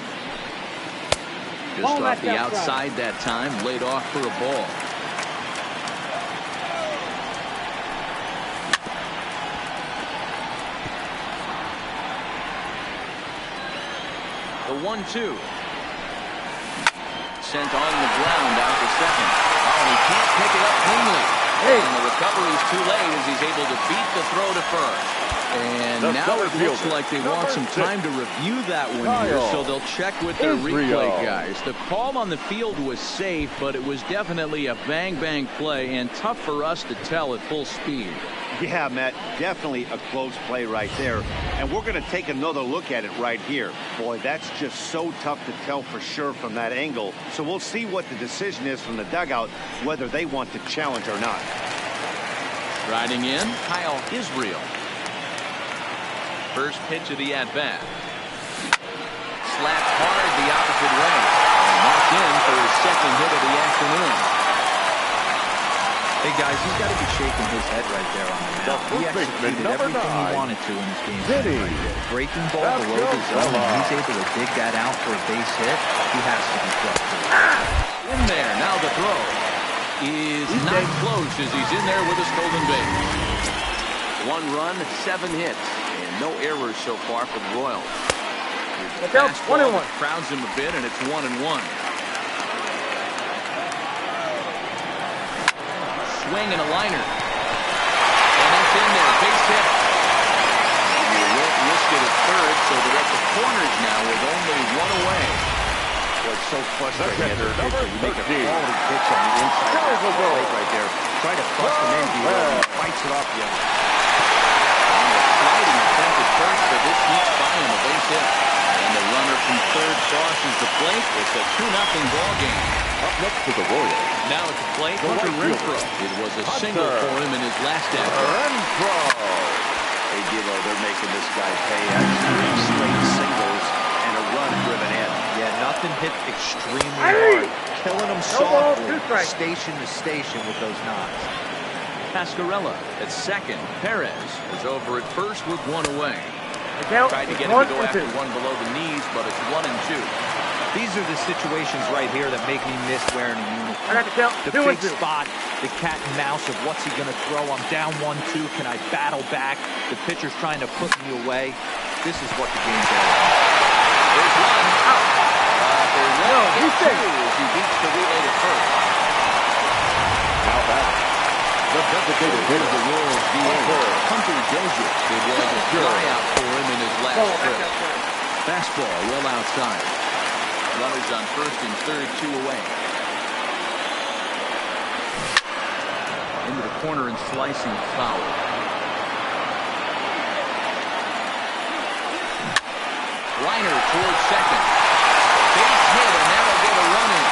Just off the outside that time, laid off for a ball. The 1-2. Sent on the ground out to second. Oh, and he can't pick it up cleanly. And the recovery's too late as he's able to beat the throw to first. And now it looks like they want some time to review that one here, so they'll check with their replay guys. The call on the field was safe, but it was definitely a bang-bang play and tough for us to tell at full speed. Yeah, Matt, definitely a close play right there. And we're going to take another look at it right here. Boy, that's just so tough to tell for sure from that angle. So we'll see what the decision is from the dugout, whether they want to challenge or not. Riding in, Kyle Israel. First pitch of the at-bat. Slapped hard the opposite way. And knocked in for his second hit of the afternoon. Hey, guys, he's got to be shaking his head right there on the mound. He executed everything he wanted to in this game. Right there. Breaking ball below the zone, and he's able to dig that out for a base hit. He has to be frustrated. In there, now the throw is not close as he's in there with a stolen base. 1 run, 7 hits, and no errors so far for the Royals. Fastball crowds him a bit, and it's 1-1. Swing and a liner. And that's in there. Base hit. You won't risk it at third, so they're at the corners now with only 1 away. Well, it's so frustrating as a pitcher. You make a quality pitch on the inside of the plate right there. Try to bust him in, he fights it off you. On the sliding attempt at first, but this sneaks by him, a base hit. And the runner from third crosses the plate. It's a 2-0 ball game. Up next to the Royals. Now at the plate, Hunter Renfroe. It was a single for him in his last at-bat. Renfroe. Hey, D'Lo, they're making this guy pay. That's 3 straight singles and a run driven in. Yeah, nothing hit extremely hard. Killing him softly, station to station with those knocks. Pascarella at second. Perez is over at first with 1 away. Tried to get him to go after one below the knees, but it's 1-2. These are the situations right here that make me miss wearing a uniform. The big spot, the cat and mouse of what's he going to throw. I'm down 1-2. Can I battle back? The pitcher's trying to put me away. This is what the game's all about. There's one. He's two as he beats the relay to first. Now back. The designated hitter, the Royals DA, Hunter Dozier. It was a flyout for him in his last trip. Fastball well outside. Runners on first and third, 2 away. Into the corner and slicing foul. Liner towards second. Base hit, and that'll get a run in.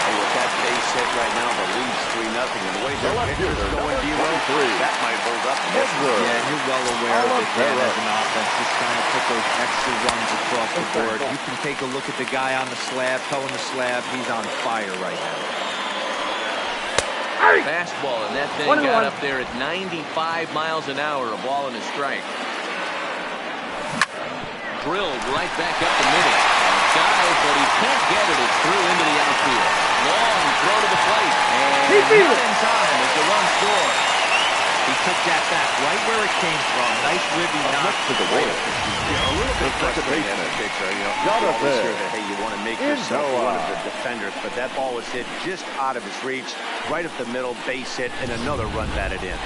Hey, with that base hit right now, the lead's 3-0. And the way their pitcher's going, D-Roll, that might hold up. Yeah, and you're well aware of it, Dan, as an offense, just trying to put those extra runs across the board. You can take a look at the guy on the slab, towing the slab. He's on fire right now. Fastball, and that thing got up there at 95 miles an hour, a ball and a strike. Drilled right back up the middle. Dive, but he can't get it. It's through into the outfield. Long throw to the plate. And not in time as the run score. He took that back right where it came from. Nice ribby knock to the Royals. A little bit frustrating as a pitcher. You always hear that, hey, you want to make yourself one of the defenders, but that ball was hit just out of his reach, right up the middle, base hit, and another run batted in.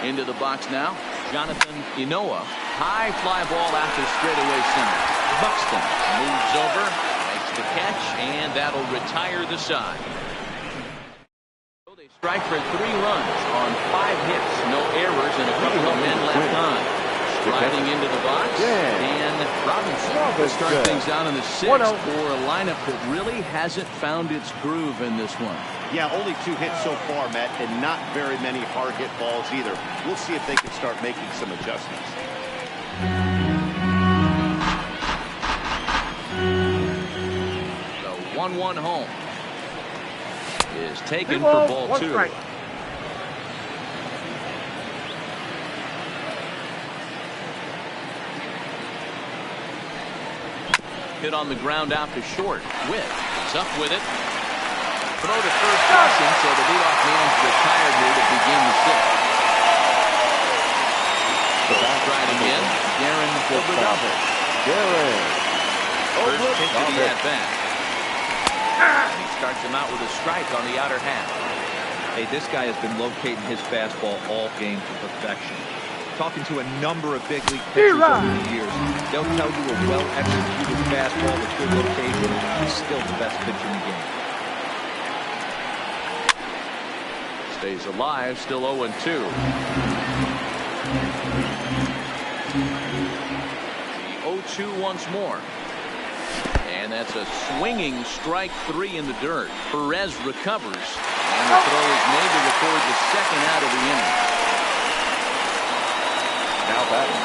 Into the box now, Jonathan Inoa. High fly ball after straightaway center. Buxton moves over, makes the catch, and that'll retire the side. They strike for 3 runs on 5 hits, no errors, and a couple of men left on. Striding into the box, Dan Robinson to start things out in the 6th for a lineup that really hasn't found its groove in this one. Yeah, only 2 hits so far, Matt, and not very many hard hit balls either. We'll see if they can start making some adjustments. 1-1 home. Is taken for ball 2. Strike. Hit on the ground out to short. Witt is up with it. Throw to first caution, so the leadoff man's retired here to begin the 6th. So right again, Darren Obradovich. First pitch of the at-bat. And he starts him out with a strike on the outer half. Hey, this guy has been locating his fastball all game to perfection. Talking to a number of big league pitchers over the years, they'll tell you a well-executed fastball with good location is still the best pitch in the game. Stays alive, still 0-2. The 0-2 once more. And that's a swinging strike 3 in the dirt. Perez recovers. And the throw is made to record the 2nd out of the inning. Now batting,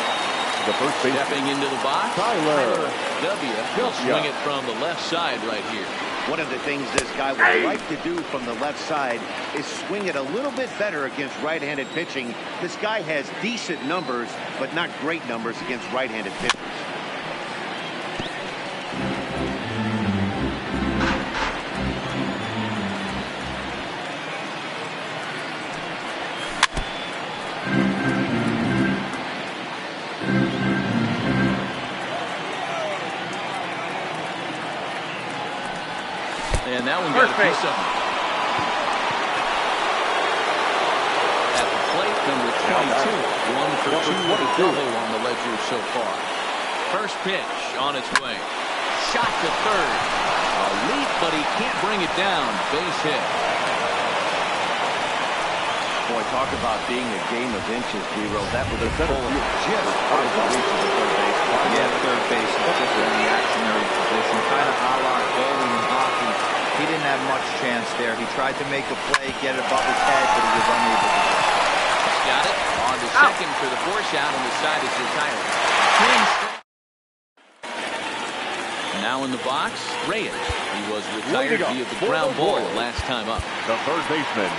the first base. Stepping into the box, Tyler W. He'll swing it from the left side right here. One of the things this guy would like to do from the left side is swing it a little bit better against right-handed pitching. This guy has decent numbers, but not great numbers against right-handed pitchers. And that one got a piece of him. At the plate, number 22. 1 for 2 with a double on the ledger so far. First pitch on its way. Shot to third. A leap, but he can't bring it down. Base hit. Boy, talk about being a game of inches, D-Roll. That was a pull just out of the reach of the third base. Yeah, third base is just a reactionary position, kind of a la bowling and hockey. He didn't have much chance there. He tried to make a play, get it above his head, but he was unable to do it. He's got it. On to second for the force out, and the side is retired. Now in the box, Reyes. He was retired via the ground ball last time up. The third baseman,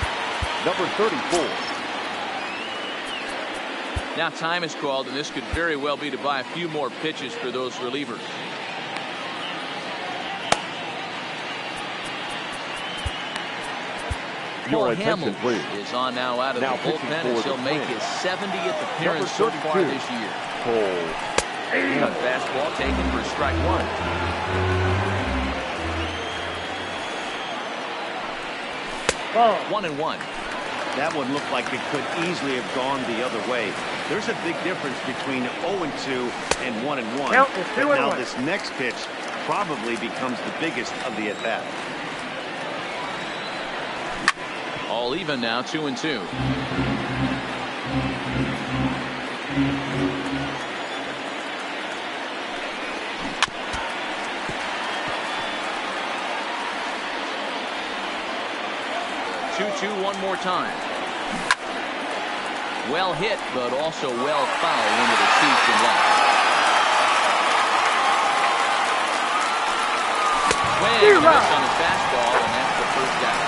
number 34. Now time is called, and this could very well be to buy a few more pitches for those relievers. Paul Hamels is on now out of the bullpen, and he'll make his 70th appearance so far this year. A fastball taken for strike 1. Ball. 1-1. That one looked like it could easily have gone the other way. There's a big difference between 0-2 and 1-1. Count is 2-1. Now this next pitch probably becomes the biggest of the at-bat. All even now, 2-2. One more time. Well hit, but also well fouled into the seats and left. Swing on his fastball, and that's the first out.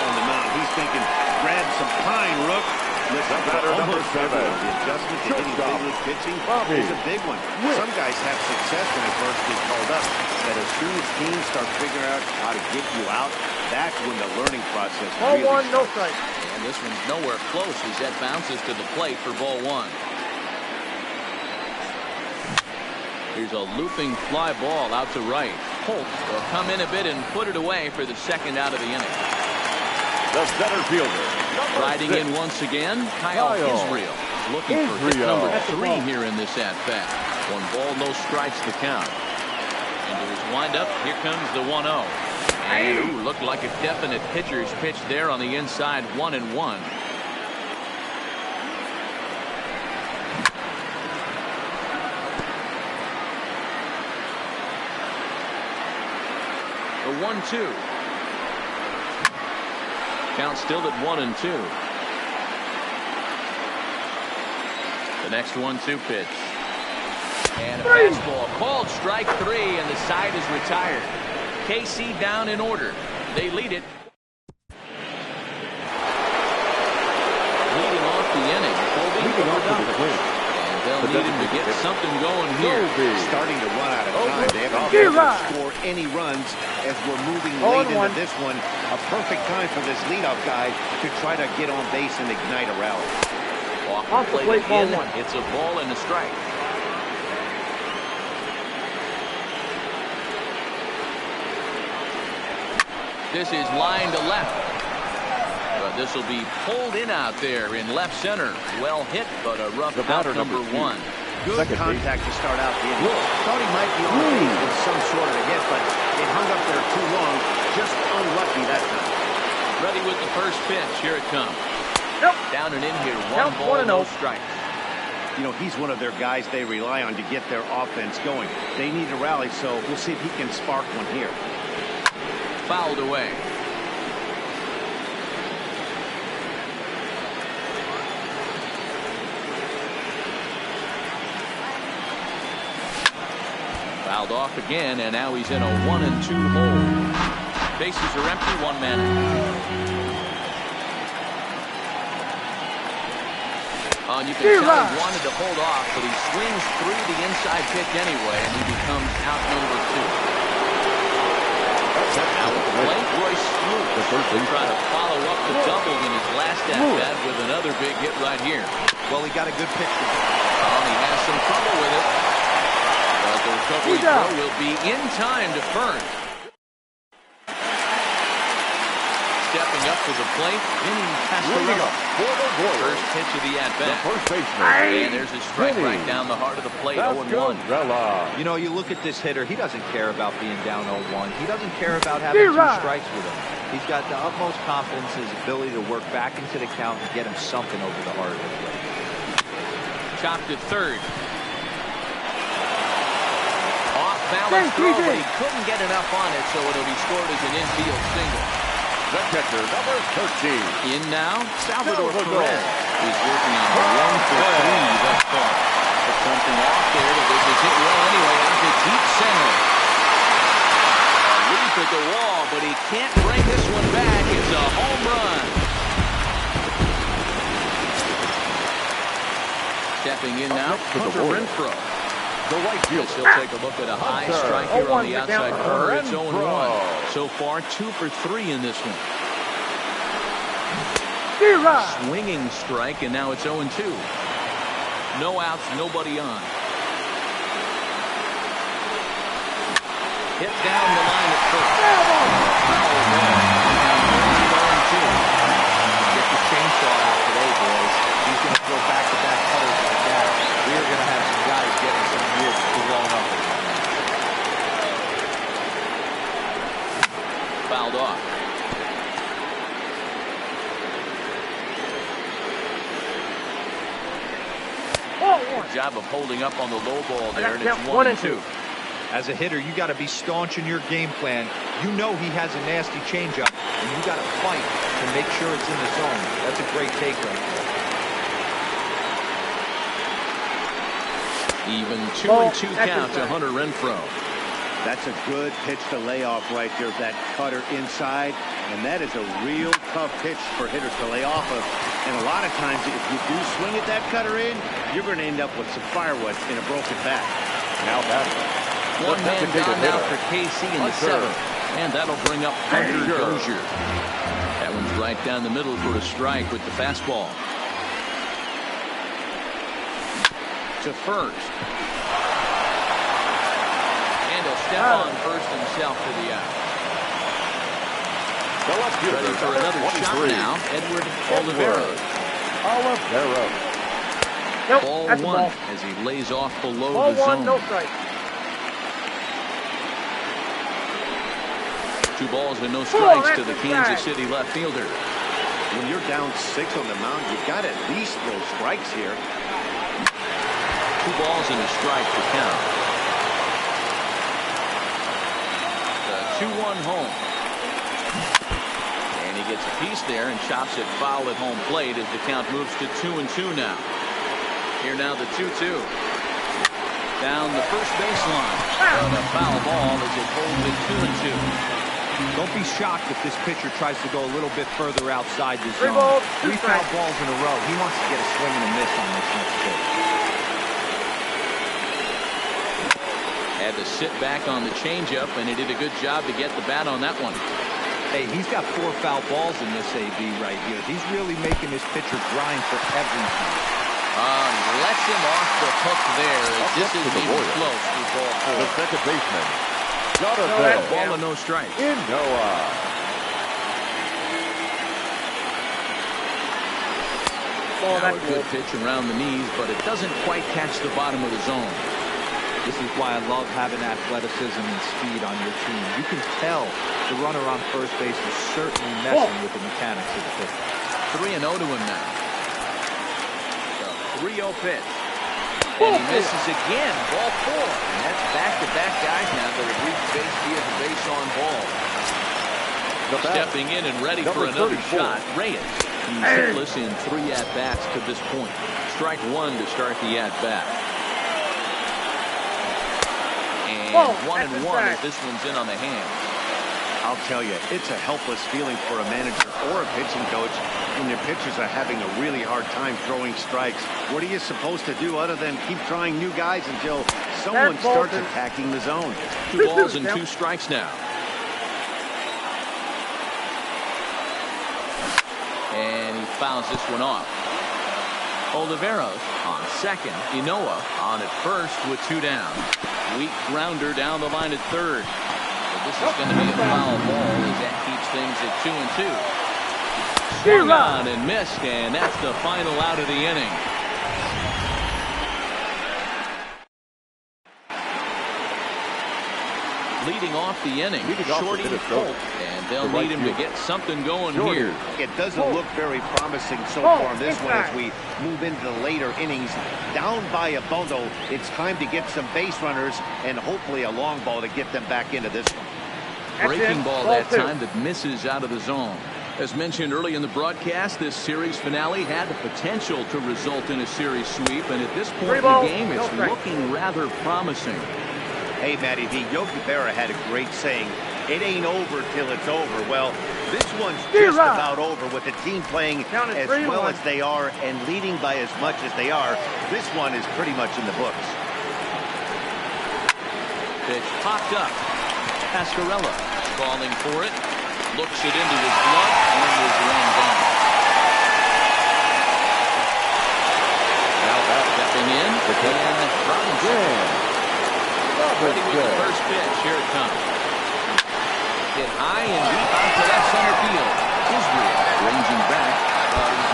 On the mound, he's thinking, grab some pine, Rook. Listen, number 7. The adjustment to hitting big league pitching is a big one. Some guys have success when they first get called up, but as soon as teams start figuring out how to get you out, that's when the learning process really Ball 1, no starts. strike. And this one's nowhere close as that bounces to the plate for ball 1. Here's a looping fly ball out to right. Holt will come in a bit and put it away for the 2nd out of the inning. The center fielder, Riding in once again, Kyle Israel. Looking for hit number 3 here in this at-bat. 1 ball, no strikes to count. Into his windup, here comes the 1-0. And looked like a definite pitcher's pitch there on the inside, 1-1. The 1-2. Count still at 1-2. The next 1-2 pitch. And a fastball called strike 3, and the side is retired. KC down in order. They lead it. Leading off the inning. And they'll need him to get something going here. Starting to run out of time. They haven't been able to score any runs as we're moving late into this one. A perfect time for this leadoff guy to try to get on base and ignite a rally. Off the plate again. It's a ball and a strike. This is line to left. But this will be pulled in out there in left center. Well hit, but a rough out number 1. Good contact to start out the inning. Thought he might be on base with some sort of a hit, but it hung up there too long. Just unlucky that time. Ready with the first pitch. Here it comes. Down and in here. 1 ball, no strikes. You know, he's one of their guys they rely on to get their offense going. They need a rally, so we'll see if he can spark one here. Fouled away. Fouled off again, and now he's in a 1-2 hole. Bases are empty, 1 man out. And you can tell he wanted to hold off, but he swings through the inside pitch anyway, and he becomes out number 2. Now with the plate, Royce will try to follow up the double in his last at-bat with another big hit right here. Well, he got a good pitch. He has some trouble with it. But the recovery throw will be in time to Fern. Stepping up to the plate, Vinny Castro. First pitch of the at-bat. First baseman. And there's a strike right down the heart of the plate, 0-1. You know, you look at this hitter, he doesn't care about being down 0-1. He doesn't care about having 2 strikes with him. He's got the utmost confidence in his ability to work back into the count and get him something over the heart of the plate. Chopped at third. Off balance throw, but he couldn't get enough on it, so it'll be scored as an infield single. The catcher, number 13. In now, Salvador Perez is working on a 1-for-3 thus far. But something off there, but this is hit well anyway out to deep center. A leap at the wall, but he can't bring this one back. It's a home run. Stepping in now, Hunter Renfroe. The right fielder. He'll take a look at a high strike here on the outside corner. It's 0-1. So far, 2 for 3 in this one. Swinging strike, and now it's 0-2. No outs, nobody on. Hit down the line at first. Get the chainsaw out today, boys. He's going to throw back-to-back cutters like that. We are going to have some guys getting some wood blown up. Fouled off. Good job of holding up on the low ball there, and it's 1-2. As a hitter, you got to be staunch in your game plan. You know he has a nasty changeup, and you got to fight to make sure it's in the zone. That's a great take right there. Even 2-2 count to Hunter Renfroe. That's a good pitch to lay off right there, that cutter inside. And that is a real tough pitch for hitters to lay off of. And a lot of times, if you do swing at that cutter in, you're going to end up with some firewood in a broken bat. Now batting. 1 man down now for KC in the 7th. And that'll bring up Hunter Dozier. That one's right down the middle for a strike with the fastball. To first. And he'll step on first himself for the out. Ready for another shot now, Edward Oliveros. Ball 1 as he lays off below the zone. No strike. 2 balls and no strikes to the Kansas City left fielder. When you're down 6 on the mound, you've got at least those strikes here. 2 balls and a strike to count. The 2-1 home. And he gets a piece there and chops it foul at home plate as the count moves to 2-2 now. Here now the 2-2. down the first baseline. And a foul ball as it holds it 2-2. Don't be shocked if this pitcher tries to go a little bit further outside the zone. 3 balls, 2 3 foul strikes. balls in a row. He wants to get a swing and a miss on this next pitch. Had to sit back on the changeup, and he did a good job to get the bat on that one. Hey, he's got 4 foul balls in this AB right here. He's really making this pitcher grind for everything. Lets him off the hook there. This is even close to ball 4. The second baseman, Jonathan A ball and no strike. Inoa. Now a good pitch around the knees, but it doesn't quite catch the bottom of the zone. This is why I love having athleticism and speed on your team. You can tell the runner on first base is certainly messing with the mechanics of the pitch. 3-0 to him now. The 3-0 pitch. And he misses again. Ball 4. And that's back-to-back guys now that have reached base via the base on ball. Stepping in and ready for another 34. shot, Reyes. He's hitless in 3 at-bats to this point. Strike 1 to start the at-bat. And 1-1 as this one's in on the hands. I'll tell you, it's a helpless feeling for a manager or a pitching coach when your pitchers are having a really hard time throwing strikes. What are you supposed to do other than keep trying new guys until someone starts attacking the zone? 2 balls and 2 strikes now. And he fouls this one off. Oliveros on second. Inoa on at first with 2 down. Weak grounder down the line at third. But this is going to be a foul ball as that keeps things at 2-2. Swung on and missed, and that's the final out of the inning. Leading off the inning, Shorty Holt, and they'll need him to get something going here. It doesn't look very promising so far in this one as we move into the later innings. Down by a bundle, it's time to get some base runners and hopefully a long ball to get them back into this one. Breaking ball that time that misses out of the zone. As mentioned early in the broadcast, this series finale had the potential to result in a series sweep, and at this point in the game, it's looking rather promising. Hey, Matty V, Yogi Berra had a great saying, it ain't over till it's over. Well, this one's just about over with the team playing as well as they are and leading by as much as they are. This one is pretty much in the books. Pitch popped up. Pascarella calling for it. Looks it into his glove and is run down. Now back stepping in. And Robinson. Ready with the first pitch. Here it comes. Hit high and deep out to left center field. Israel ranging back.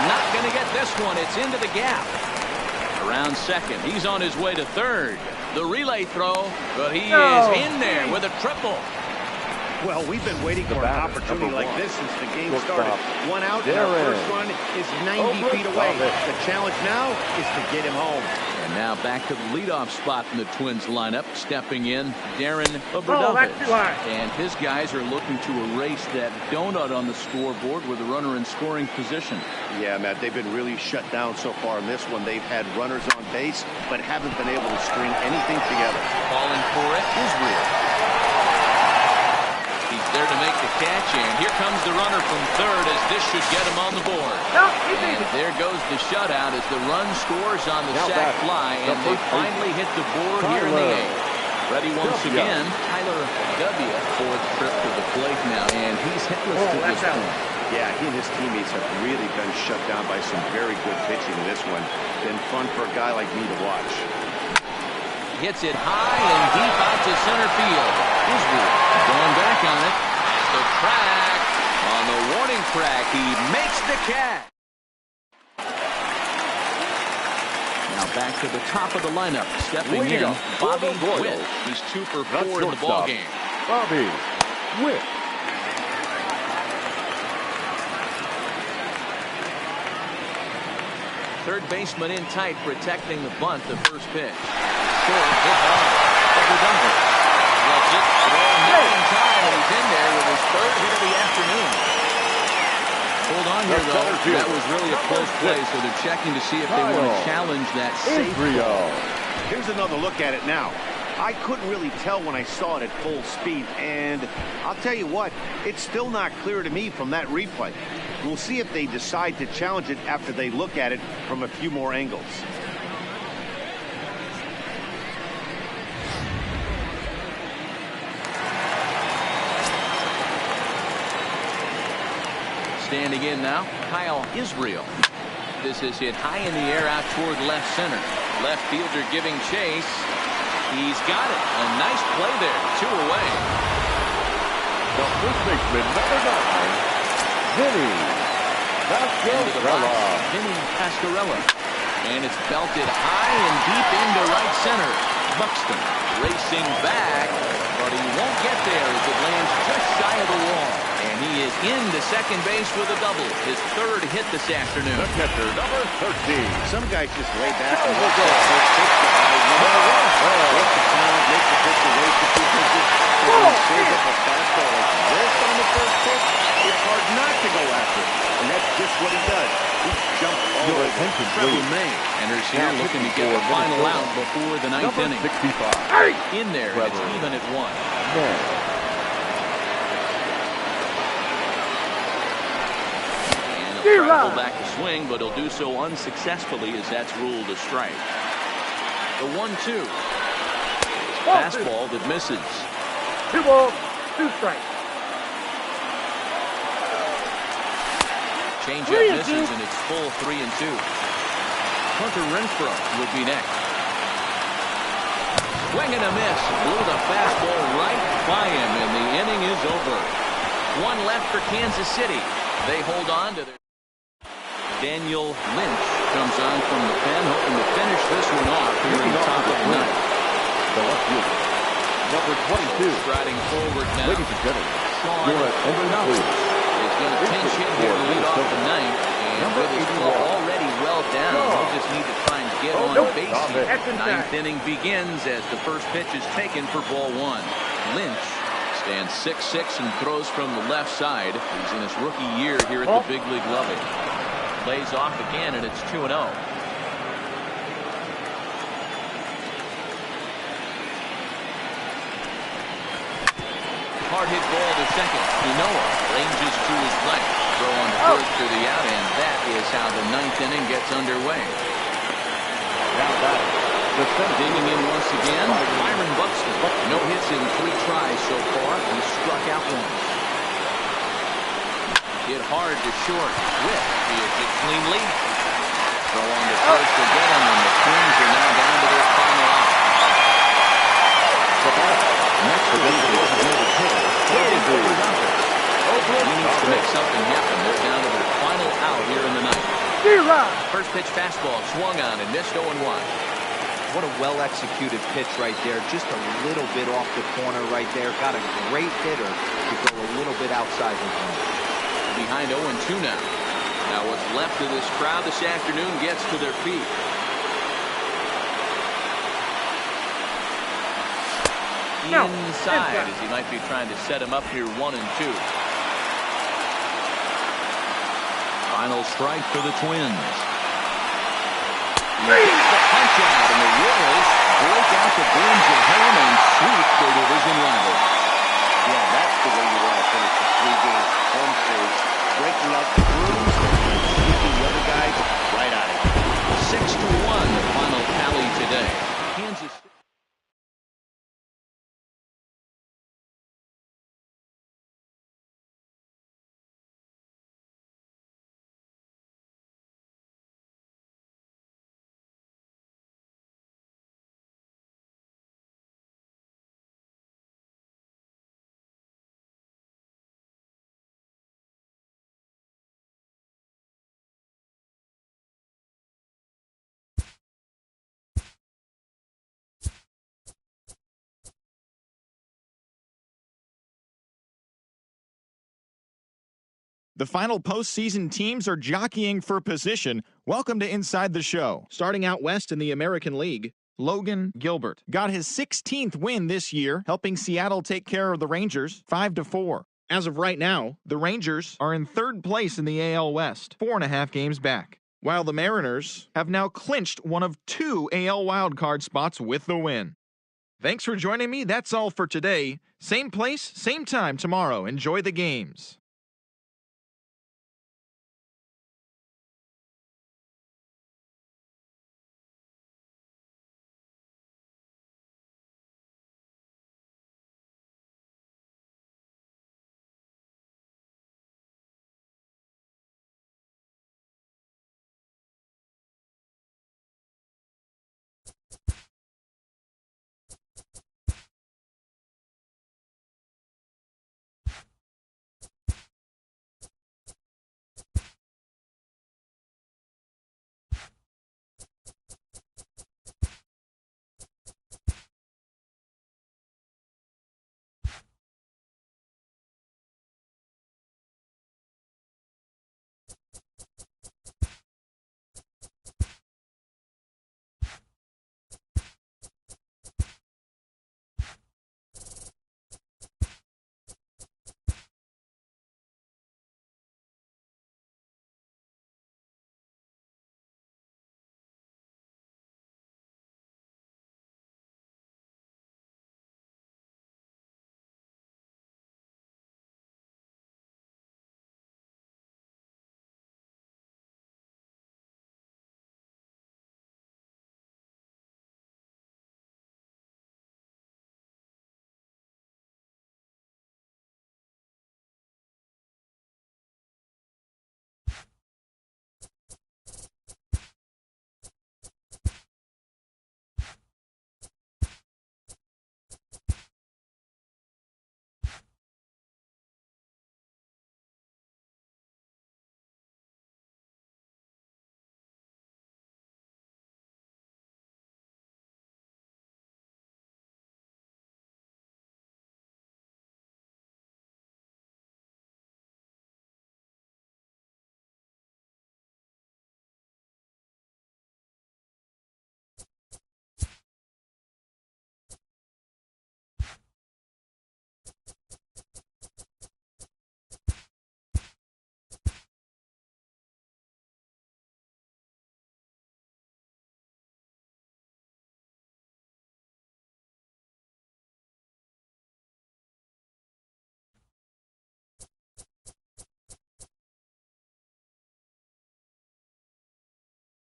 Not going to get this one. It's into the gap. Around second. He's on his way to third. The relay throw, but he is in there with a triple. Well, we've been waiting for an opportunity like this since the game started. 1 out, and our first run is 90 feet away. The challenge now is to get him home. And now back to the leadoff spot in the Twins lineup. Stepping in, Darren Obradovich. And his guys are looking to erase that donut on the scoreboard with a runner in scoring position. Yeah, Matt, they've been really shut down so far in this one. They've had runners on base, but haven't been able to string anything together. Calling for it, Israel. He's there to make the catch, and here comes the runner from third as this should get him on the board. And there goes the shutout as the run scores on the sac fly, and they finally hit the board here in the 8th. Ready once again, Tyler W. for the trip to the plate now, and he's hitless to this point. Yeah, he and his teammates have really been shut down by some very good pitching in this one. Been fun for a guy like me to watch. Hits it high and deep out to center field. Israel going back on it. The track. On the warning track, he makes the catch. Now back to the top of the lineup. Stepping in, Bobby Witt. He's 2 for 4 in the ballgame. Bobby Witt. Third baseman in tight, protecting the bunt, the first pitch. Short, hit hard. Obradovich loves it. Throwing time, and he's in there with his 3rd hit of the afternoon. Hold on here, though. That was really a close play, so they're checking to see if they want to challenge that safe ball. Here's another look at it now. I couldn't really tell when I saw it at full speed, and I'll tell you what, it's still not clear to me from that replay. We'll see if they decide to challenge it after they look at it from a few more angles. Standing in now, Kyle Israel. This is hit high in the air out toward left center. Left fielder giving chase. He's got it. A nice play there. 2 away. The first baseman, number 9, Vinny Pascarella. Vinny Pascarella. And it's belted high and deep into right center. Buxton racing back, but he won't get there as it lands just shy of the wall. And he is into second base with a double. His 3rd hit this afternoon. The catcher, number 13. Some guys just lay back and watch that first pitch go by. Make the count, make the pitch away for 2 pitches. And when he serves up a fastball like this on the first pitch, it's hard not to go after it. And that's just what he does. He jumps all over. Trevor May enters here looking to get the final out before the 9th inning. 65. In there, and it's even at 1. And he'll try to pull back the swing, but he'll do so unsuccessfully as that's ruled a strike. The 1-2. Fastball that misses. 2 balls, 2 strikes. Changeup misses, and it's full 3-2. Hunter Renfroe would be next. Swing and a miss. Blew the fastball right by him, and the inning is over. 1 left for Kansas City. They hold on to their... Daniel Lynch comes on from the pen, hoping to finish this one off here in the top of the 9th. The left fielder, number 22. Striding forward now. Ladies and gentlemen, Sean you're at Murphy is going to pinch hit here to lead off the 9th. And with his club already well down, he'll just need to try and get on base here. 9th inning begins as the first pitch is taken for ball 1. Lynch stands 6'6" and throws from the left side. He's in his rookie year here at the big league level. Plays off again, and it's 2-0. Hard hit ball to second. Manoah ranges to his left. Throw on to first to the out, and that is how the 9th inning gets underway. Digging in once again, Byron Buxton. No hits in 3 tries so far. He struck out once. Hit hard to short. Whip. Fields it cleanly. Throw on to first again, and the Twins are now down to their final out. Next for them to go to the hitter. He needs to make something happen. They're down to their final out here in the 9th. First pitch fastball swung on and missed 0-1. What a well-executed pitch right there. Just a little bit off the corner right there. Got a great hitter to go a little bit outside the zone. Behind 0-2 now. Now what's left of this crowd this afternoon gets to their feet. Inside as he might be trying to set him up here 1-2. Final strike for the Twins. He gets the punch out, and the Royals break out the Bruins at home and sweep their division rival. Yeah, that's the way you want to finish the 3-game home series. Breaking out the Bruins and sweeping the other guys right out of here. 6-1 the final tally today. Kansas City. The final postseason teams are jockeying for position. Welcome to Inside the Show. Starting out west in the American League, Logan Gilbert got his 16th win this year, helping Seattle take care of the Rangers 5-4. As of right now, the Rangers are in 3rd place in the AL West, 4.5 games back. while the Mariners have now clinched one of 2 AL wildcard spots with the win. Thanks for joining me. That's all for today. Same place, same time tomorrow. Enjoy the games.